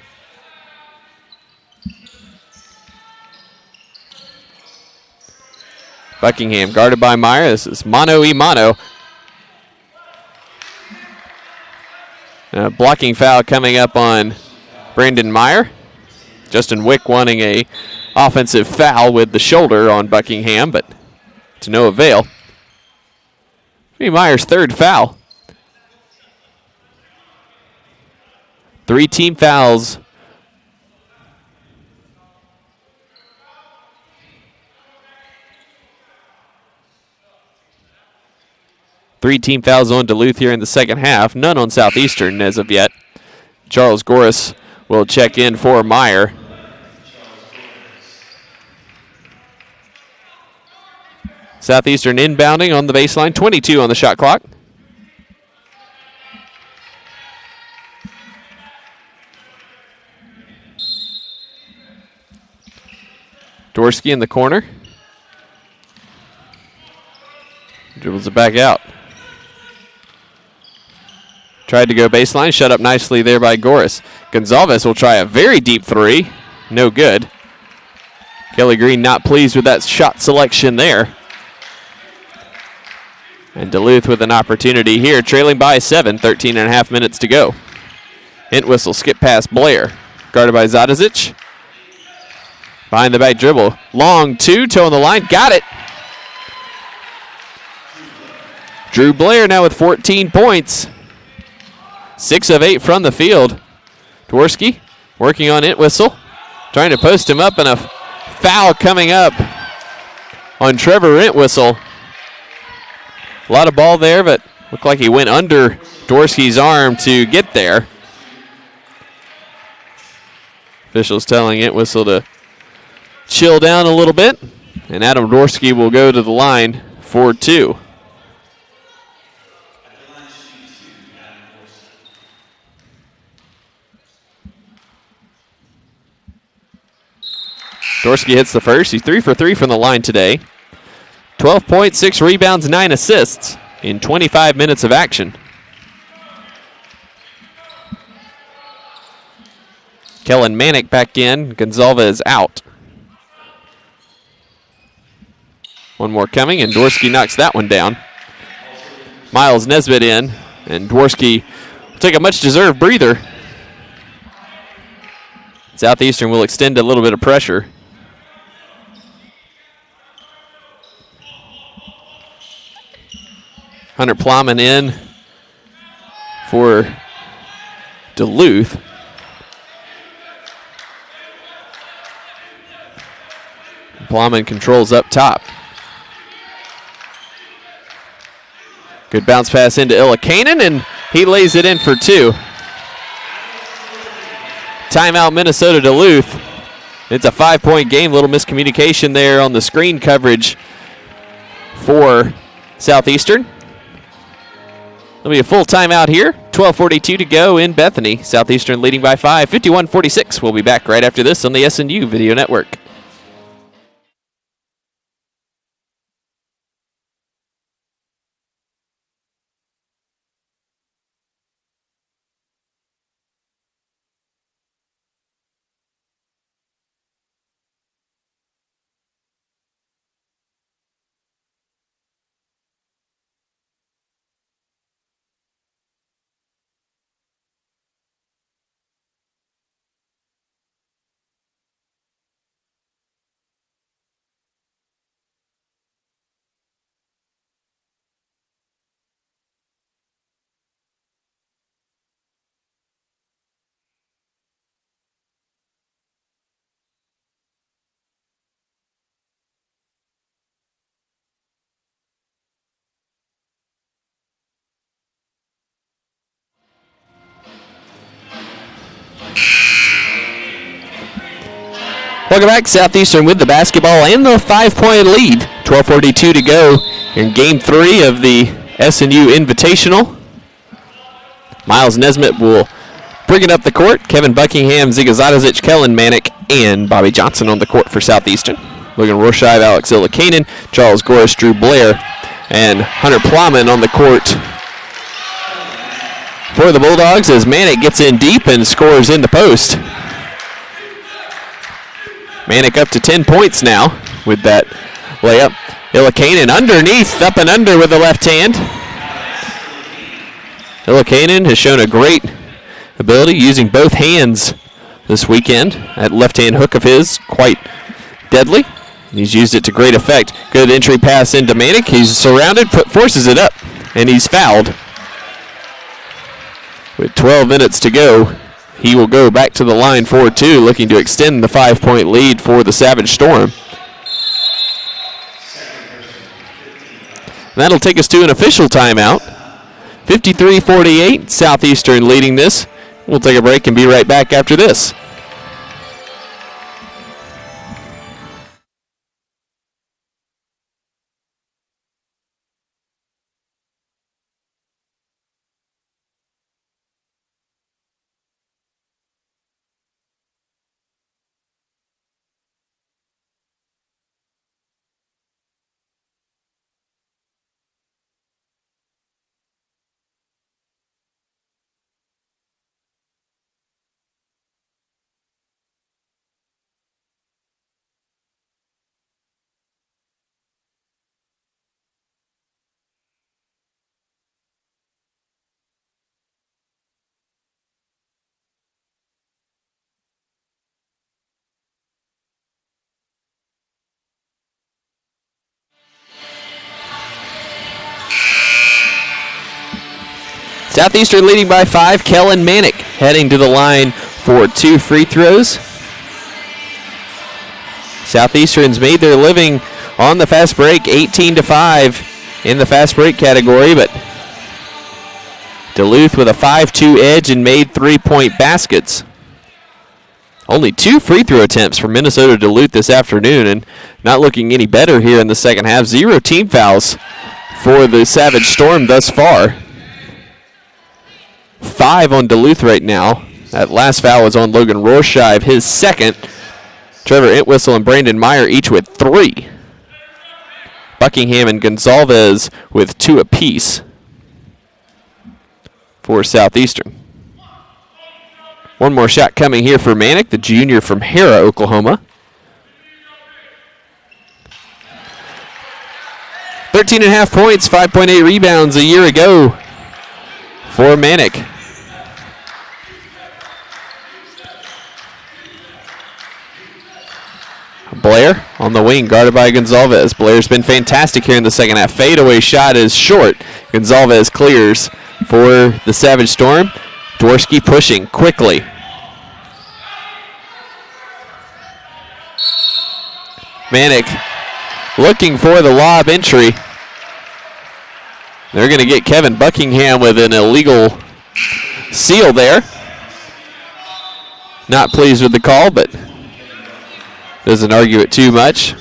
[SPEAKER 2] Buckingham guarded by Meyer. This is mano-a-mano. Blocking foul coming up on Brandon Meyer. Justin Wick wanting a offensive foul with the shoulder on Buckingham, but to no avail. Meyer's third foul. 3 team fouls. Three team fouls on Duluth here in the second half. None on Southeastern as of yet. Charles Goris will check in for Meyer. Southeastern inbounding on the baseline. 22 on the shot clock. Dworsky in the corner. Dribbles it back out. Tried to go baseline. Shut up nicely there by Goris. Gonzalez will try a very deep three. No good. Kelly Green not pleased with that shot selection there. And Duluth with an opportunity here, trailing by 7, 13 and a half minutes to go. Entwistle skip past Blair. Guarded by Zadazic. Behind the back dribble. Long two, toe on the line. Got it. Drew Blair now with 14 points. 6 of 8 from the field. Dworsky working on Entwistle. Trying to post him up, and a foul coming up on Trevor Entwistle. A lot of ball there, but looked like he went under Dworsky's arm to get there. Officials telling Entwistle to chill down a little bit, and Adam Dworsky will go to the line for 2. Dworsky hits the first. He's 3 for 3 from the line today. 12 points, 6 rebounds, 9 assists in 25 minutes of action. Kellen Manick back in. Gonzalez out. One more coming, and Dworsky knocks that one down. Miles Nesbitt in, and Dworsky will take a much-deserved breather. Southeastern will extend a little bit of pressure. Hunter Plowman in for Duluth. Plowman controls up top. Good bounce pass into Illikainen, and he lays it in for 2. Timeout Minnesota-Duluth. It's a 5-point game. Little miscommunication there on the screen coverage for Southeastern. There'll be a full timeout here. 12:42 to go in Bethany. Southeastern leading by 5, 51-46. We'll be back right after this on the SNU Video Network. Welcome back. Southeastern with the basketball and the 5-point lead. 12:42 to go in Game 3 of the SNU Invitational. Miles Nesbitt will bring it up the court. Kevin Buckingham, Ziga Zadazic, Kellen Manick, and Bobby Johnson on the court for Southeastern. Logan Rorshive, Alex Illikainen, Charles Goris, Drew Blair, and Hunter Plowman on the court for the Bulldogs as Manick gets in deep and scores in the post. Manick up to 10 points now with that layup. Illikainen underneath, up and under with the left hand. Illikainen has shown a great ability using both hands this weekend. That left-hand hook of his, quite deadly. He's used it to great effect. Good entry pass into Manick. He's surrounded, forces it up, and he's fouled. With 12 minutes to go, he will go back to the line for two, looking to extend the 5-point lead for the Savage Storm. And that'll take us to an official timeout. 53-48, Southeastern leading this. We'll take a break and be right back after this. Southeastern leading by 5. Kellen Manick heading to the line for 2 free throws. Southeastern's made their living on the fast break, 18-5 in the fast break category, but Duluth with a 5-2 edge and made 3-point baskets. Only 2 free throw attempts for Minnesota-Duluth this afternoon, and not looking any better here in the second half. 0 team fouls for the Savage Storm thus far. 5 on Duluth right now. That last foul was on Logan Rorshive, his second. Trevor Entwistle and Brandon Meyer each with 3. Buckingham and Gonzalez with 2 apiece for Southeastern. One more shot coming here for Manick, the junior from Hera, Oklahoma. 13.5 points, 5.8 rebounds a year ago for Manick. Blair on the wing, guarded by Gonzalez. Blair's been fantastic here in the second half. Fadeaway shot is short. Gonzalez clears for the Savage Storm. Dworsky pushing quickly. Manick looking for the lob entry. They're going to get Kevin Buckingham with an illegal seal there. Not pleased with the call, but doesn't argue it too much.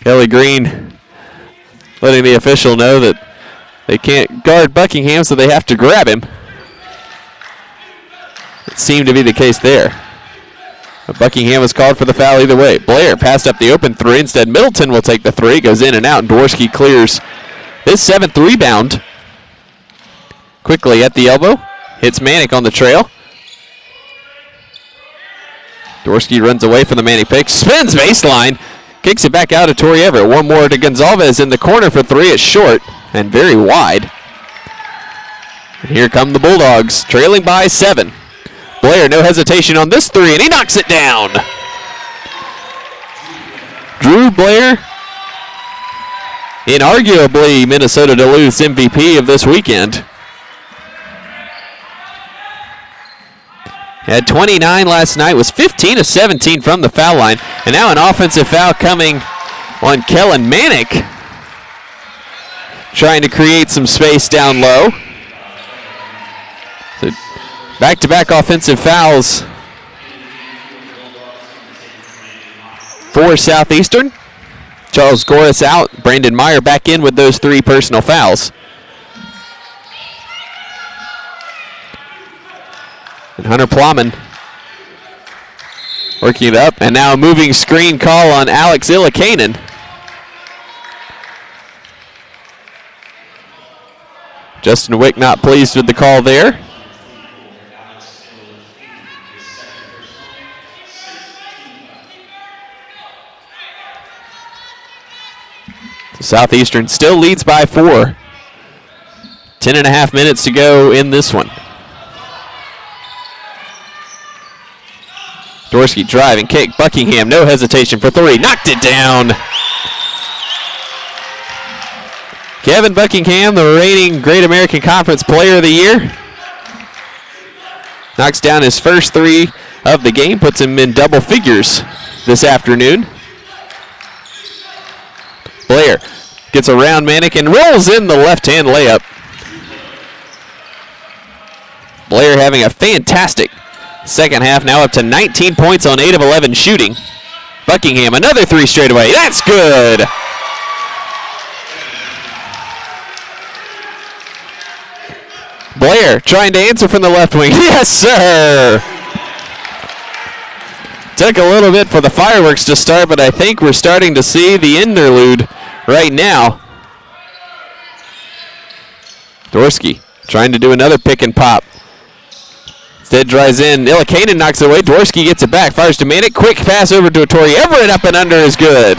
[SPEAKER 2] Kelly Green letting the official know that they can't guard Buckingham, so they have to grab him. It seemed to be the case there. But Buckingham was called for the foul either way. Blair passed up the open 3. Instead, Middleton will take the 3. Goes in and out, and Dworsky clears his 7th rebound. Quickly at the elbow. Hits Manick on the trail. Dworsky runs away from the Manick pick. Spins baseline. Kicks it back out to Tori Everett. One more to Gonzalez in the corner for 3. It's short and very wide. And here come the Bulldogs, trailing by 7. Blair, no hesitation on this 3, and he knocks it down. Drew Blair, inarguably Minnesota-Duluth's MVP of this weekend. Had 29 last night, was 15 of 17 from the foul line, and now an offensive foul coming on Kellen Manick, trying to create some space down low. So back-to-back offensive fouls for Southeastern. Charles Goris out, Brandon Meyer back in with those 3 personal fouls. And Hunter Plowman working it up, and now a moving screen call on Alex Illikainen. Justin Wick not pleased with the call there. Southeastern still leads by 4. 10.5 minutes to go in this one. Dorsey driving kick. Buckingham, no hesitation for three. Knocked it down. Kevin Buckingham, the reigning Great American Conference Player of the Year. Knocks down his first three of the game. Puts him in double figures this afternoon. Blair gets around Manick and rolls in the left-hand layup. Blair having a fantastic second half, now up to 19 points on 8 of 11 shooting. Buckingham, another three straight away. That's good. Blair trying to answer from the left wing. Yes, sir. Took a little bit for the fireworks to start, but I think we're starting to see the interlude right now. Dorsey trying to do another pick and pop. Instead drives in. Illikainen knocks it away. Dorsey gets it back. Fires to Manick. Quick pass over to Tori Everett. Up and under is good.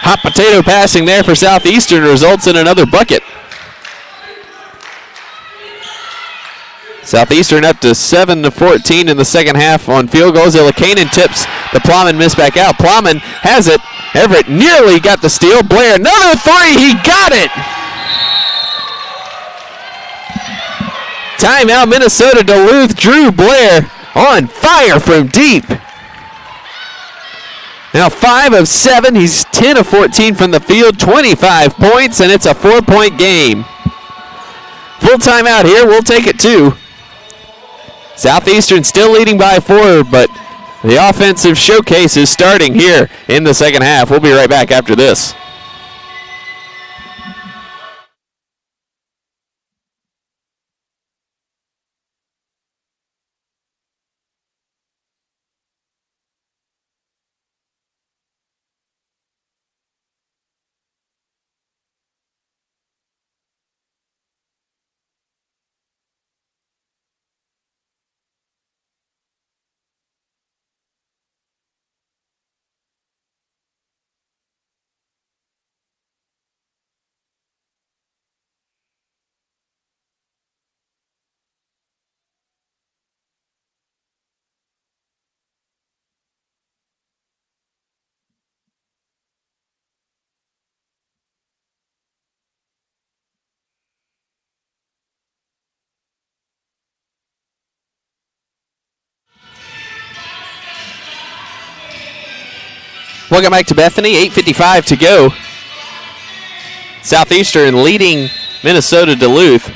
[SPEAKER 2] Hot potato passing there for Southeastern results in another bucket. Southeastern up to 7-14 in the second half on field goals. Illikainen tips the Plowman miss back out. Plowman has it. Everett nearly got the steal. Blair, another three. He got it. Timeout, Minnesota-Duluth. Drew Blair on fire from deep. Now 5 of 7. He's 10 of 14 from the field, 25 points, and it's a 4-point game. Full timeout here. We'll take it too. Southeastern still leading by 4, but the offensive showcase is starting here in the second half. We'll be right back after this. Welcome back to Bethany. 8:55 to go. Southeastern leading Minnesota-Duluth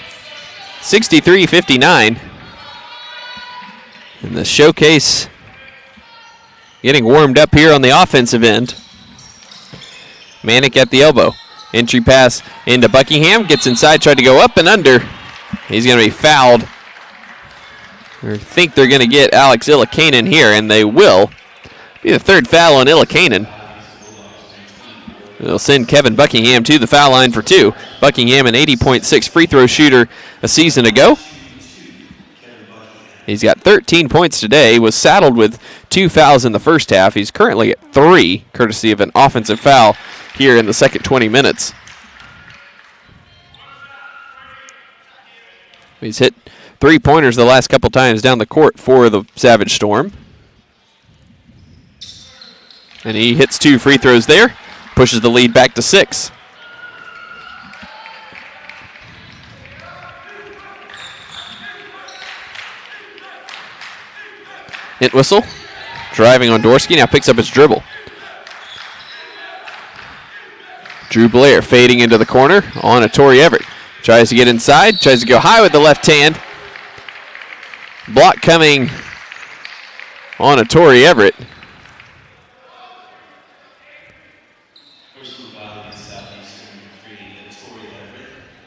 [SPEAKER 2] 63-59. And the showcase getting warmed up here on the offensive end. Manick at the elbow. Entry pass into Buckingham. Gets inside, tried to go up and under. He's going to be fouled. I think they're going to get Alex Illikainen here, and they will. Be the third foul on Illikainen. They'll send Kevin Buckingham to the foul line for 2. Buckingham, an 80.6 free throw shooter a season ago. He's got 13 points today. Was saddled with 2 fouls in the first half. He's currently at 3, courtesy of an offensive foul here in the second 20 minutes. He's hit 3-pointers the last couple times down the court for the Savage Storm. And he hits 2 free throws there, pushes the lead back to 6. Entwistle driving on Dorsey, now picks up his dribble. Drew Blair fading into the corner on a Tori Everett. Tries to get inside, tries to go high with the left hand. Block coming on a Tori Everett.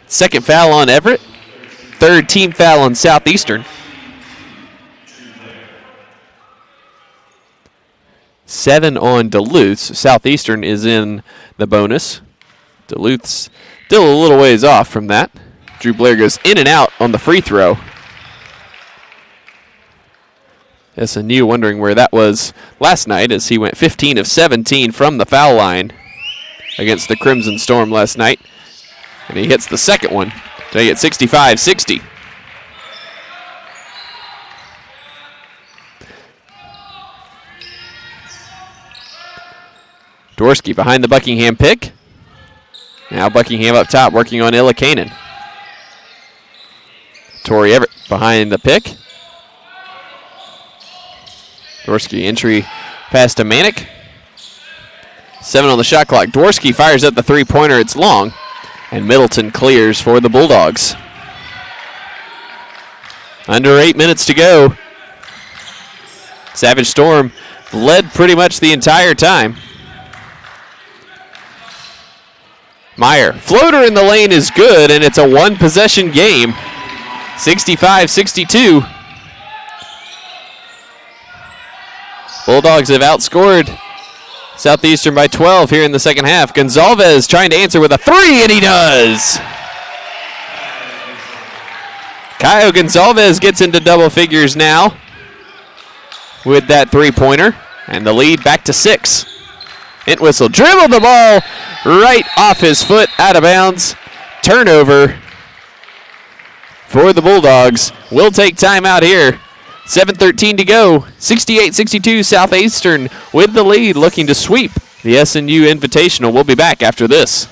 [SPEAKER 2] Second foul on Everett. Third team foul on Southeastern. 7 on Duluth. Southeastern is in the bonus. Duluth's still a little ways off from that. Drew Blair goes in and out on the free throw. SNU wondering where that was last night as he went 15 of 17 from the foul line against the Crimson Storm last night. And he hits the second one to make it 65-60. Dworsky behind the Buckingham pick. Now Buckingham up top working on Illikainen. Tori Everett behind the pick. Dworsky entry pass to Manick. 7 on the shot clock. Dworsky fires up the three-pointer. It's long. And Middleton clears for the Bulldogs. Under 8 minutes to go. Savage Storm led pretty much the entire time. Meyer, floater in the lane is good, and it's a one-possession game. 65-62. Bulldogs have outscored Southeastern by 12 here in the second half. Gonzalez trying to answer with a three, and he does. Caio Gonzalez gets into double figures now with that three-pointer, and the lead back to 6. Entwistle dribbled the ball right off his foot, out of bounds. Turnover for the Bulldogs. We'll take time out here. 7:13 to go. 68-62 Southeastern with the lead, looking to sweep the SNU Invitational. We'll be back after this.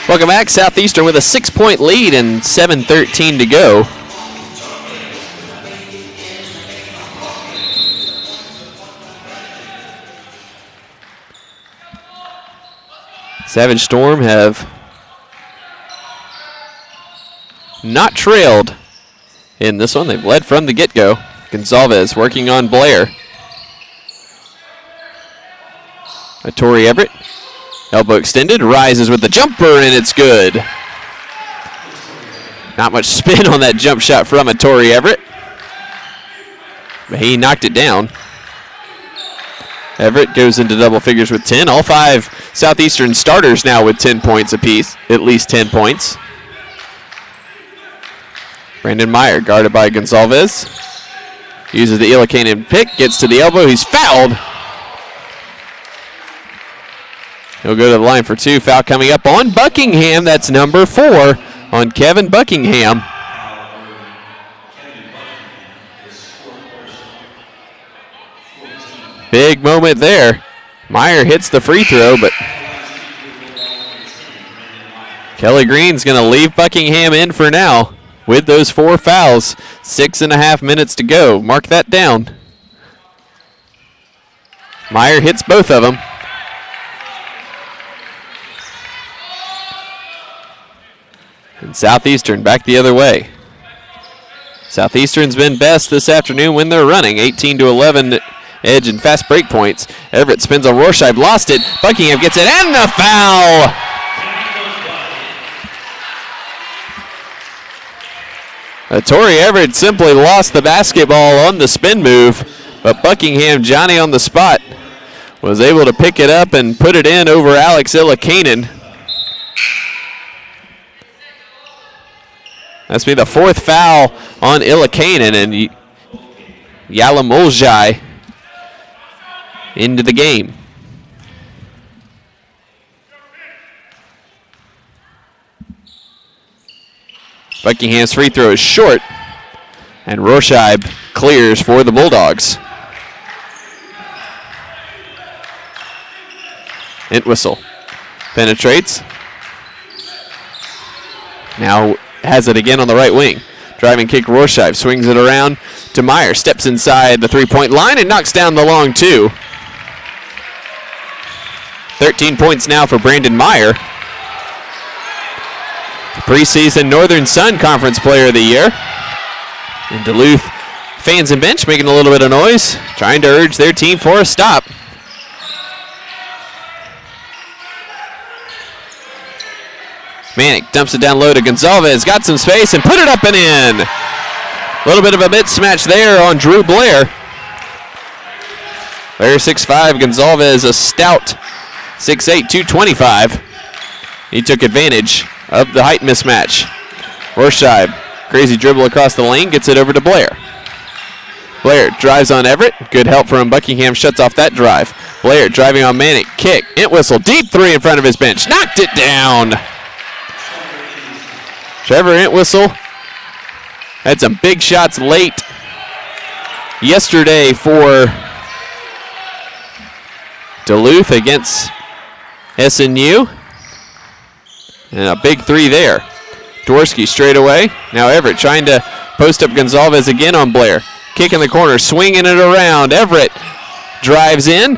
[SPEAKER 2] Welcome back. Southeastern with a 6-point lead and 7:13 to go. Savage Storm have not trailed in this one. They've led from the get-go. Gonzalez working on Blair. Tori Everett. Elbow extended, rises with the jumper, and it's good. Not much spin on that jump shot from Tori Everett, but he knocked it down. Everett goes into double figures with 10. All 5 Southeastern starters now with 10 points apiece, at least 10 points. Brandon Meyer guarded by Gonzalez. Uses the Illikainen pick, gets to the elbow, he's fouled. He'll go to the line for 2. Foul coming up on Buckingham. That's number 4 on Kevin Buckingham. Big moment there. Meyer hits the free throw, but Kelly Green's going to leave Buckingham in for now with those 4 fouls. 6.5 minutes to go. Mark that down. Meyer hits both of them. And Southeastern back the other way. Southeastern's been best this afternoon when they're running. 18-11 edge and fast break points. Everett spins on Rorschach, lost it. Buckingham gets it, and the foul! Tori Everett simply lost the basketball on the spin move, but Buckingham, Johnny on the spot, was able to pick it up and put it in over Alex Illikainen. That's be the 4th foul on Illikainen, and Yalamoljai into the game. Buckingham's free throw is short, and Rorschach clears for the Bulldogs. Entwistle Penetrates. Now has it again on the right wing. Driving kick, Rorschach swings it around to Meyer. Steps inside the three-point line and knocks down the long two. 13 points now for Brandon Meyer. Preseason Northern Sun Conference Player of the Year. And Duluth fans and bench making a little bit of noise, trying to urge their team for a stop. Manick dumps it down low to Gonzalez. Got some space and put it up and in. A little bit of a mismatch there on Drew Blair. Blair 6'5", Gonzalez a stout 6'8", 225. He took advantage of the height mismatch. Rorschach, crazy dribble across the lane, gets it over to Blair. Blair drives on Everett. Good help from Buckingham, shuts off that drive. Blair driving on Manick. Kick, Entwistle, deep three in front of his bench. Knocked it down. Trevor Entwistle had some big shots late yesterday for Duluth against SNU. And a big three there. Dworsky straight away. Now Everett trying to post up Gonzalez again on Blair. Kick in the corner, swinging it around. Everett drives in.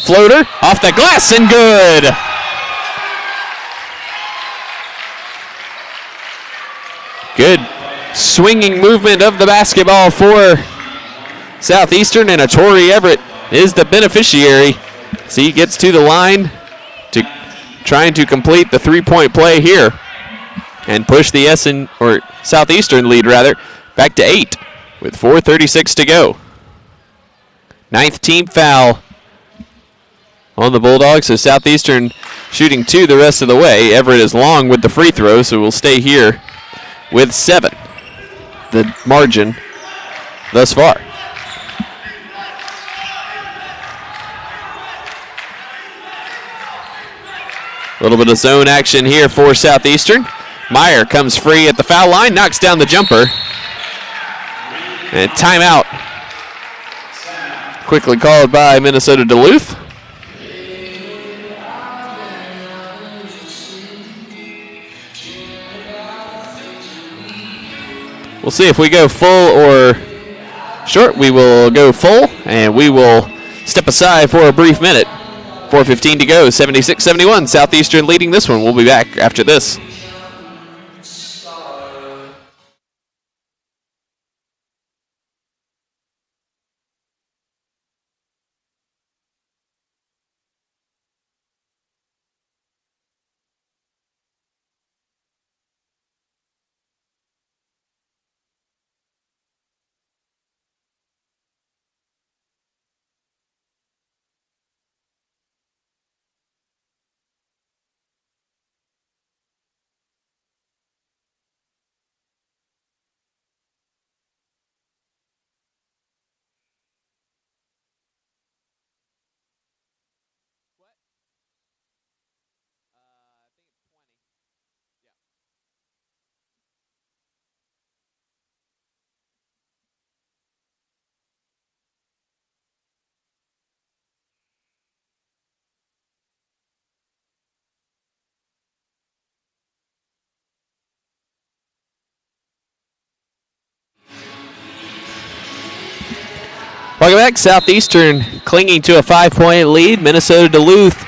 [SPEAKER 2] Floater off the glass and good. Good swinging movement of the basketball for Southeastern, and Tori Everett is the beneficiary. So he gets to the line to trying to complete the three-point play here and push the Southeastern lead back to 8 with 4:36 to go. 9th team foul on the Bulldogs, so Southeastern shooting 2 the rest of the way. Everett is long with the free throw, so we'll stay here with 7, the margin thus far. A little bit of zone action here for Southeastern. Meyer comes free at the foul line, knocks down the jumper. And timeout quickly called by Minnesota-Duluth. We'll see if we go full or short. We will go full, and we will step aside for a brief minute. 4:15 to go, 76-71. Southeastern leading this one. We'll be back after this. Welcome back. Southeastern clinging to a 5-point lead. Minnesota-Duluth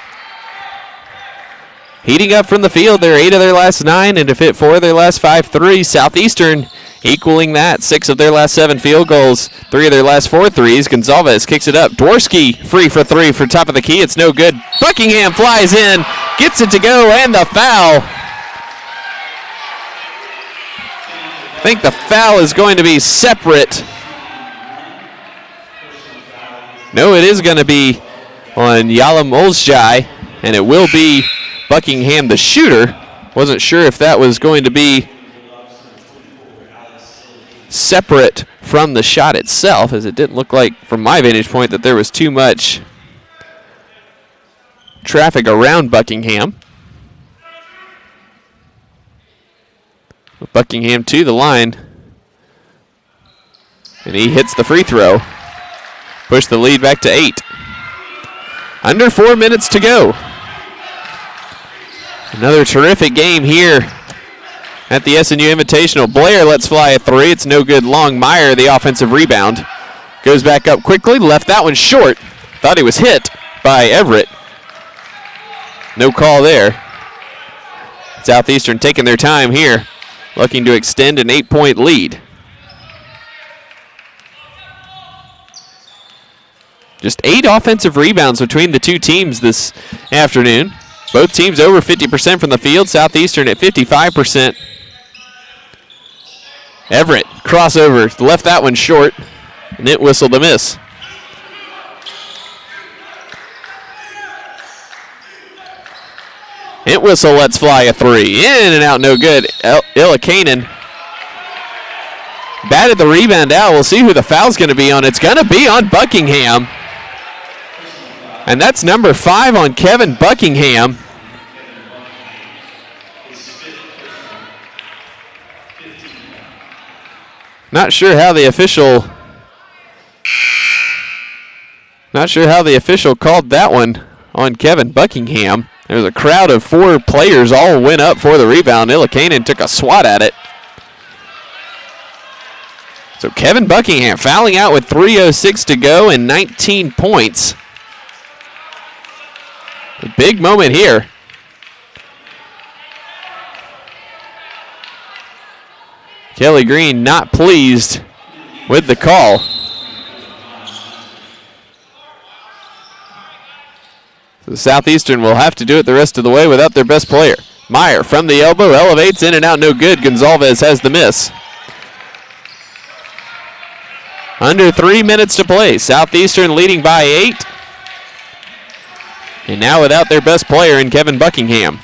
[SPEAKER 2] heating up from the field. They're 8 of their last 9 and have hit 4 of their last 5 threes. Southeastern equaling that. 6 of their last 7 field goals. 3 of their last 4 threes. Gonzalez kicks it up. Dworsky free for 3 for top of the key. It's no good. Buckingham flies in, gets it to go, and the foul. I think the foul is going to be separate. No, it is going to be on Yalam Olszaj, and it will be Buckingham, the shooter. Wasn't sure if that was going to be separate from the shot itself, as it didn't look like, from my vantage point, that there was too much traffic around Buckingham. Buckingham to the line, and he hits the free throw. Push the lead back to 8. Under 4 minutes to go. Another terrific game here at the SNU Invitational. Blair lets fly a three. It's no good. Long. Meyer, the offensive rebound. Goes back up quickly. Left that one short. Thought he was hit by Everett. No call there. Southeastern taking their time here, looking to extend an 8-point lead. Just 8 offensive rebounds between the two teams this afternoon. Both teams over 50% from the field. Southeastern at 55%. Everett, crossover, left that one short. And it whistled a miss. It whistle lets fly a three. In and out, no good. Illikainen batted the rebound out. We'll see who the foul's going to be on. It's going to be on Buckingham. And that's number 5 on Kevin Buckingham. Not sure how the official called that one on Kevin Buckingham. There was a crowd of 4 players all went up for the rebound. Illikainen took a swat at it. So Kevin Buckingham fouling out with 3:06 to go and 19 points. A big moment here. Kelly Green not pleased with the call. So Southeastern will have to do it the rest of the way without their best player. Meyer from the elbow, elevates, in and out, no good. Gonzalez has the miss. Under 3 minutes to play. Southeastern leading by 8. And now without their best player in Kevin Buckingham.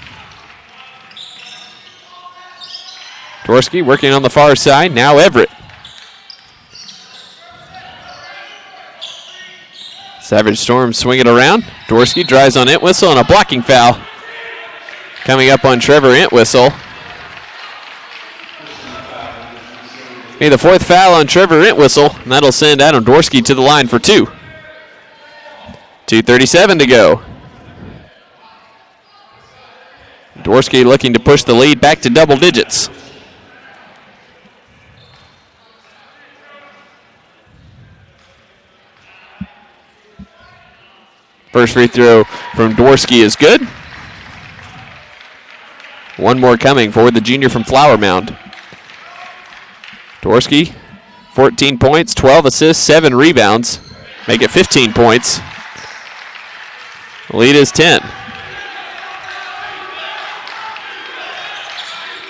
[SPEAKER 2] Dworsky working on the far side. Now Everett. Savage Storm swing it around. Dworsky drives on Entwistle and a blocking foul. Coming up on Trevor Entwistle. Okay, the 4th foul on Trevor Entwistle, and that'll send Adam Dworsky to the line for 2. 2:37 to go. Dworsky looking to push the lead back to double digits. First free throw from Dworsky is good. One more coming for the junior from Flower Mound. Dworsky, 14 points, 12 assists, 7 rebounds. Make it 15 points. The lead is 10.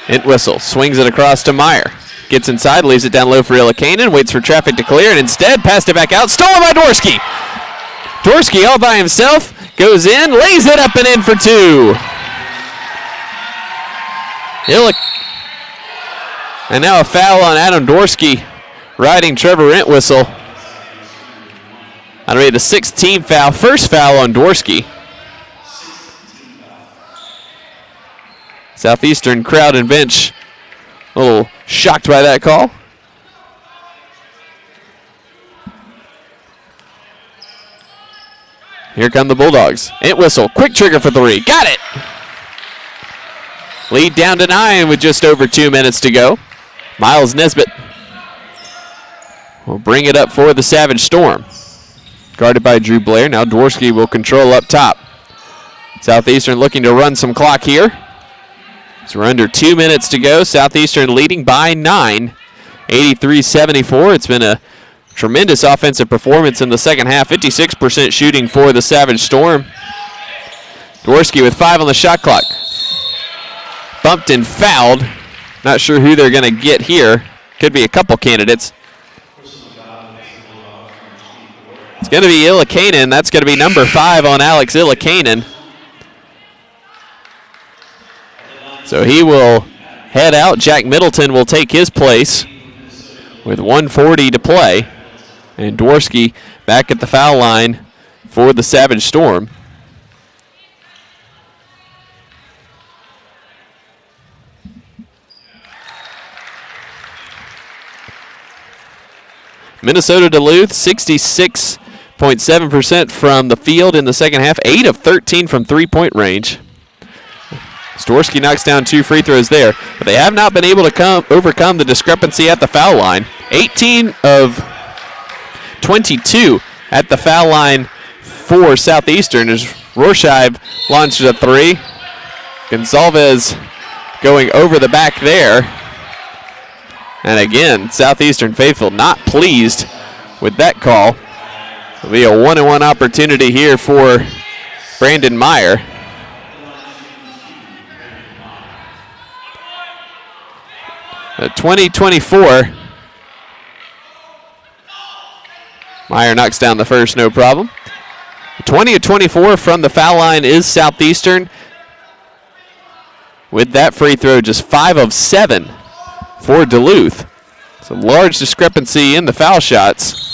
[SPEAKER 2] Entwistle swings it across to Meyer. Gets inside, leaves it down low for Illikainen, waits for traffic to clear, and instead passed it back out. Stolen by Dworsky. Dworsky all by himself, goes in, lays it up and in for 2. And now a foul on Adam Dworsky, riding Trevor Entwistle. That'll be the 6th team foul, first foul on Dworsky. Southeastern crowd and bench a little shocked by that call. Here come the Bulldogs. Entwistle, quick trigger for 3. Got it! Lead down to 9 with just over 2 minutes to go. Miles Nesbitt will bring it up for the Savage Storm. Guarded by Drew Blair. Now Dworsky will control up top. Southeastern looking to run some clock here. So we're under 2 minutes to go. Southeastern leading by 9. 83-74. It's been a tremendous offensive performance in the second half. 56% shooting for the Savage Storm. Dworsky with 5 on the shot clock. Bumped and fouled. Not sure who they're going to get here. Could be a couple candidates. It's going to be Illikainen. That's going to be number 5 on Alex Illikainen. So he will head out. Jack Middleton will take his place with 1:40 to play. And Dworsky back at the foul line for the Savage Storm. Minnesota-Duluth, 66.7% from the field in the second half. 8 of 13 from three-point range. Storsky knocks down 2 free throws there, but they have not been able to overcome the discrepancy at the foul line. 18 of 22 at the foul line for Southeastern as Rorschach launches a 3. Gonzalez going over the back there. And again, Southeastern faithful not pleased with that call. It'll be a 1-on-1 opportunity here for Brandon Meyer. A 20-24. Meyer knocks down the first, no problem. 20 of 24 from the foul line is Southeastern. With that free throw, just 5 of 7 for Duluth. It's a large discrepancy in the foul shots.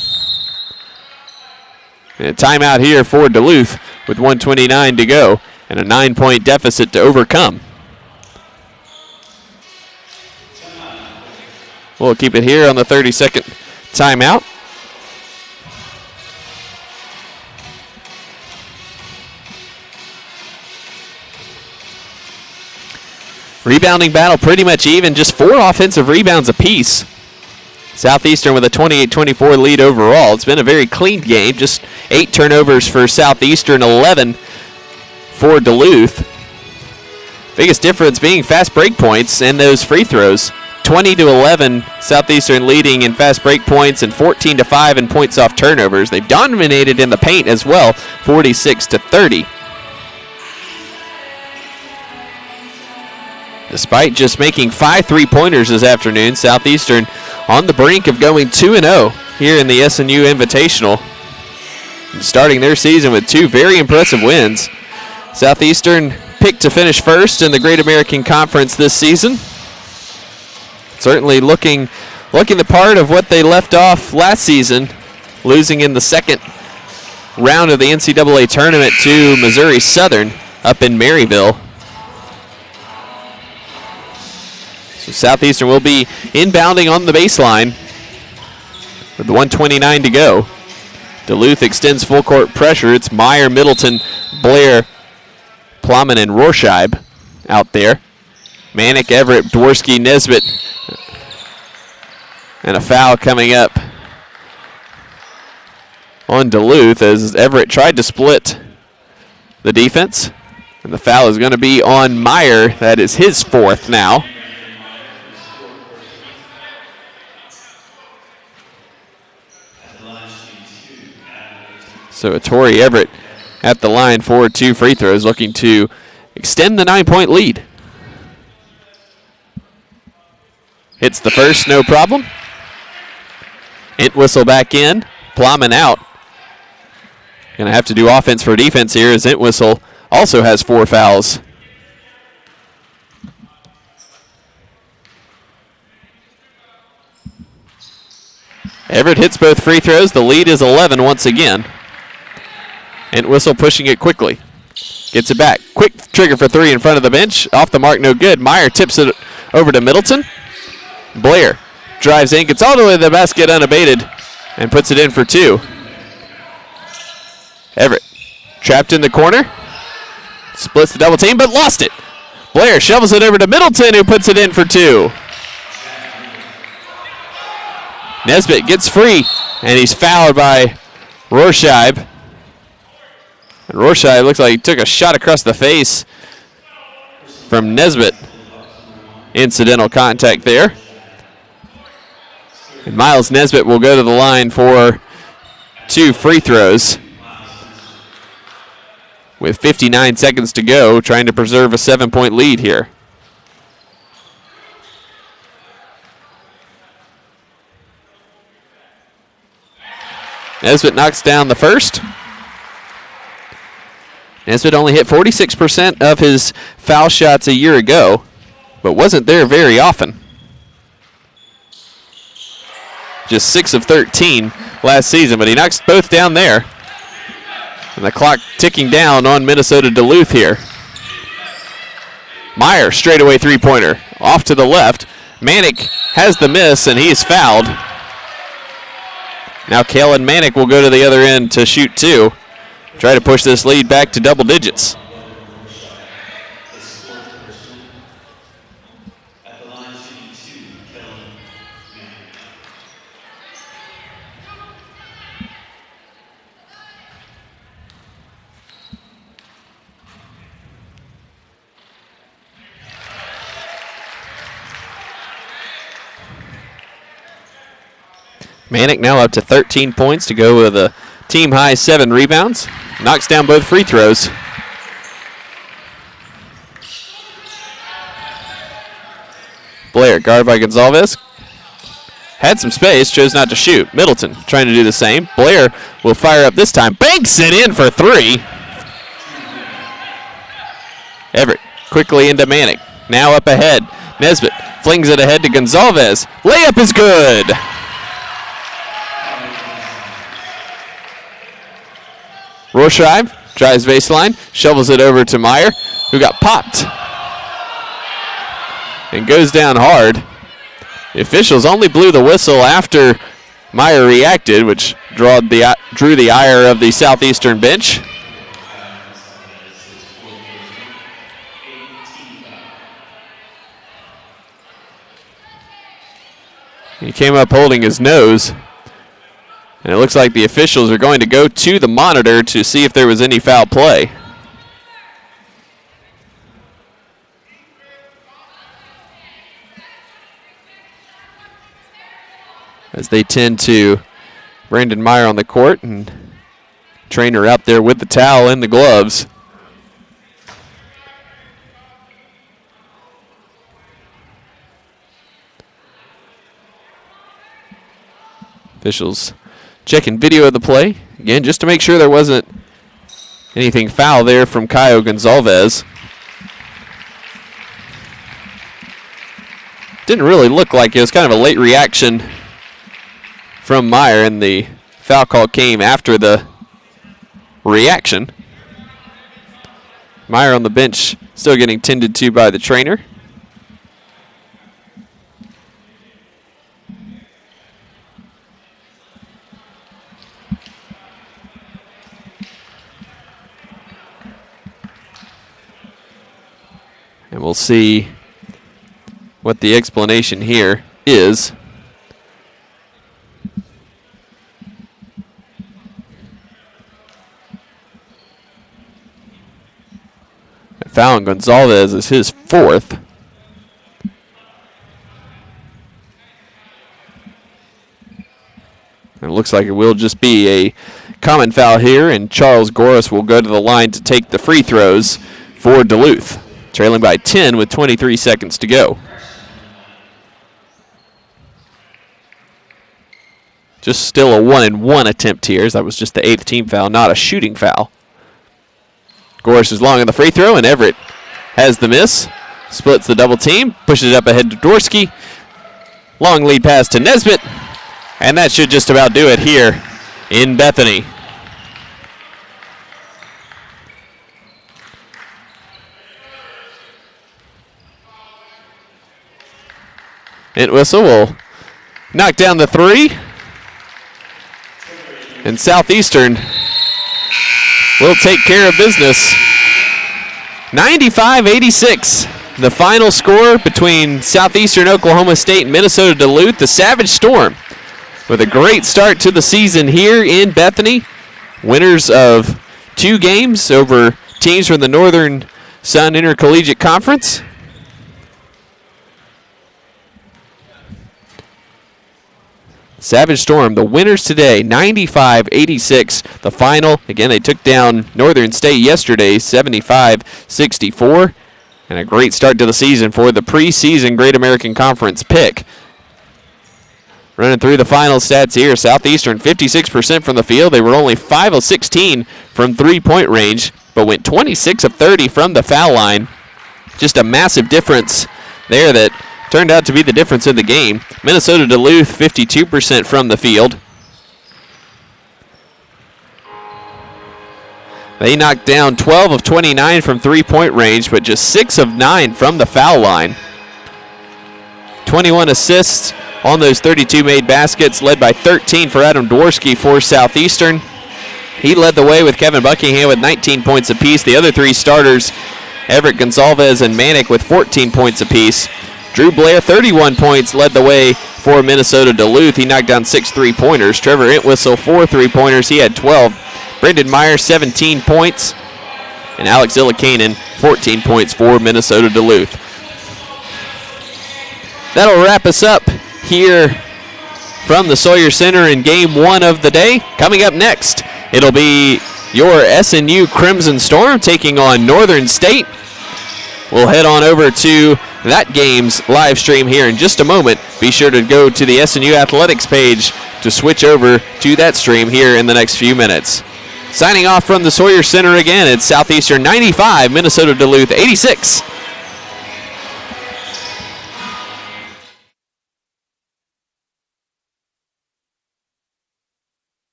[SPEAKER 2] And a timeout here for Duluth with 1:29 to go and a 9-point deficit to overcome. We'll keep it here on the 32nd timeout. Rebounding battle pretty much even, just 4 offensive rebounds apiece. Southeastern with a 28-24 lead overall. It's been a very clean game, just 8 turnovers for Southeastern, 11 for Duluth. Biggest difference being fast break points and those free throws. 20-11, Southeastern leading in fast break points and 14-5 in points off turnovers. They've dominated in the paint as well, 46-30. Despite just making 5 3-pointers this afternoon, Southeastern on the brink of going 2-0 here in the SNU Invitational. And starting their season with 2 very impressive wins. Southeastern picked to finish first in the Great American Conference this season. Certainly looking the part of what they left off last season, losing in the second round of the NCAA tournament to Missouri Southern up in Maryville. So Southeastern will be inbounding on the baseline with 1:29 to go. Duluth extends full court pressure. It's Meyer, Middleton, Blair, Plowman, and Rorschach out there. Manick, Everett, Dworsky, Nesbitt. And a foul coming up on Duluth as Everett tried to split the defense. And the foul is going to be on Meyer. That is his 4th now. So Torrey Everett at the line for 2 free throws, looking to extend the 9-point lead. Hits the first, no problem. Entwistle back in, Plowman out. Going to have to do offense for defense here as Entwistle also has 4 fouls. Everett hits both free throws. The lead is 11 once again. Entwistle pushing it quickly. Gets it back. Quick trigger for 3 in front of the bench. Off the mark, no good. Meyer tips it over to Middleton. Blair drives in, gets all the way to the basket unabated, and puts it in for 2. Everett trapped in the corner. Splits the double team, but lost it. Blair shovels it over to Middleton, who puts it in for 2. Nesbitt gets free, and he's fouled by Rorschach. And Rorschach looks like he took a shot across the face from Nesbitt. Incidental contact there. And Miles Nesbitt will go to the line for 2 free throws. With 59 seconds to go, trying to preserve a 7-point lead here. Nesbitt knocks down the first. Nesbitt only hit 46% of his foul shots a year ago, but wasn't there very often. Just 6 of 13 last season, but he knocks both down there. And the clock ticking down on Minnesota-Duluth here. Meyer, straightaway 3-pointer. Off to the left. Manick has the miss, and he's fouled. Now Kalen Manick will go to the other end to shoot 2. Try to push this lead back to double digits. Manick now up to 13 points to go with a team-high 7 rebounds. Knocks down both free throws. Blair, guarded by Gonzalez. Had some space, chose not to shoot. Middleton trying to do the same. Blair will fire up this time. Banks it in for 3. Everett quickly into Manick. Now up ahead. Nesbitt flings it ahead to Gonzalez. Layup is good. Rorshive drives baseline, shovels it over to Meyer, who got popped and goes down hard. The officials only blew the whistle after Meyer reacted, which drew the ire of the Southeastern bench. He came up holding his nose. And it looks like the officials are going to go to the monitor to see if there was any foul play. As they tend to Brandon Meyer on the court and trainer out there with the towel and the gloves. Officials checking video of the play, again, just to make sure there wasn't anything foul there from Caio Gonzalez. Didn't really look like it. It was kind of a late reaction from Meyer, and the foul call came after the reaction. Meyer on the bench still getting tended to by the trainer. And we'll see what the explanation here is. Foul on Gonzalez is his 4th. And it looks like it will just be a common foul here, and Charles Goris will go to the line to take the free throws for Duluth, trailing by 10 with 23 seconds to go. Just still a 1-and-1 attempt here, as that was just the 8th team foul, not a shooting foul. Goris is long on the free throw, and Everett has the miss. Splits the double team, pushes it up ahead to Dorsky. Long lead pass to Nesbitt, and that should just about do it here in Bethany. Entwistle will knock down the 3. And Southeastern will take care of business. 95-86, the final score between Southeastern Oklahoma State and Minnesota-Duluth. The Savage Storm with a great start to the season here in Bethany. Winners of 2 games over teams from the Northern Sun Intercollegiate Conference. Savage Storm, the winners today, 95-86. The final, again, they took down Northern State yesterday, 75-64. And a great start to the season for the preseason Great American Conference pick. Running through the final stats here, Southeastern 56% from the field. They were only 5 of 16 from three-point range, but went 26 of 30 from the foul line. Just a massive difference there that turned out to be the difference in the game. Minnesota-Duluth, 52% from the field. They knocked down 12 of 29 from three-point range, but just 6 of 9 from the foul line. 21 assists on those 32 made baskets, led by 13 for Adam Dworsky for Southeastern. He led the way with Kevin Buckingham with 19 points apiece. The other 3 starters, Everett, Gonzalez, and Manick, with 14 points apiece. Drew Blair, 31 points, led the way for Minnesota-Duluth. He knocked down 6 three-pointers. Trevor Entwistle, 4 three-pointers. He had 12. Brendan Meyer, 17 points. And Alex Illikainen, 14 points for Minnesota-Duluth. That'll wrap us up here from the Sawyer Center in Game 1 of the day. Coming up next, it'll be your SNU Crimson Storm taking on Northern State. We'll head on over to that game's live stream here in just a moment. Be sure to go to the SNU Athletics page to switch over to that stream here in the next few minutes. Signing off from the Sawyer Center again, it's Southeastern 95, Minnesota-Duluth 86.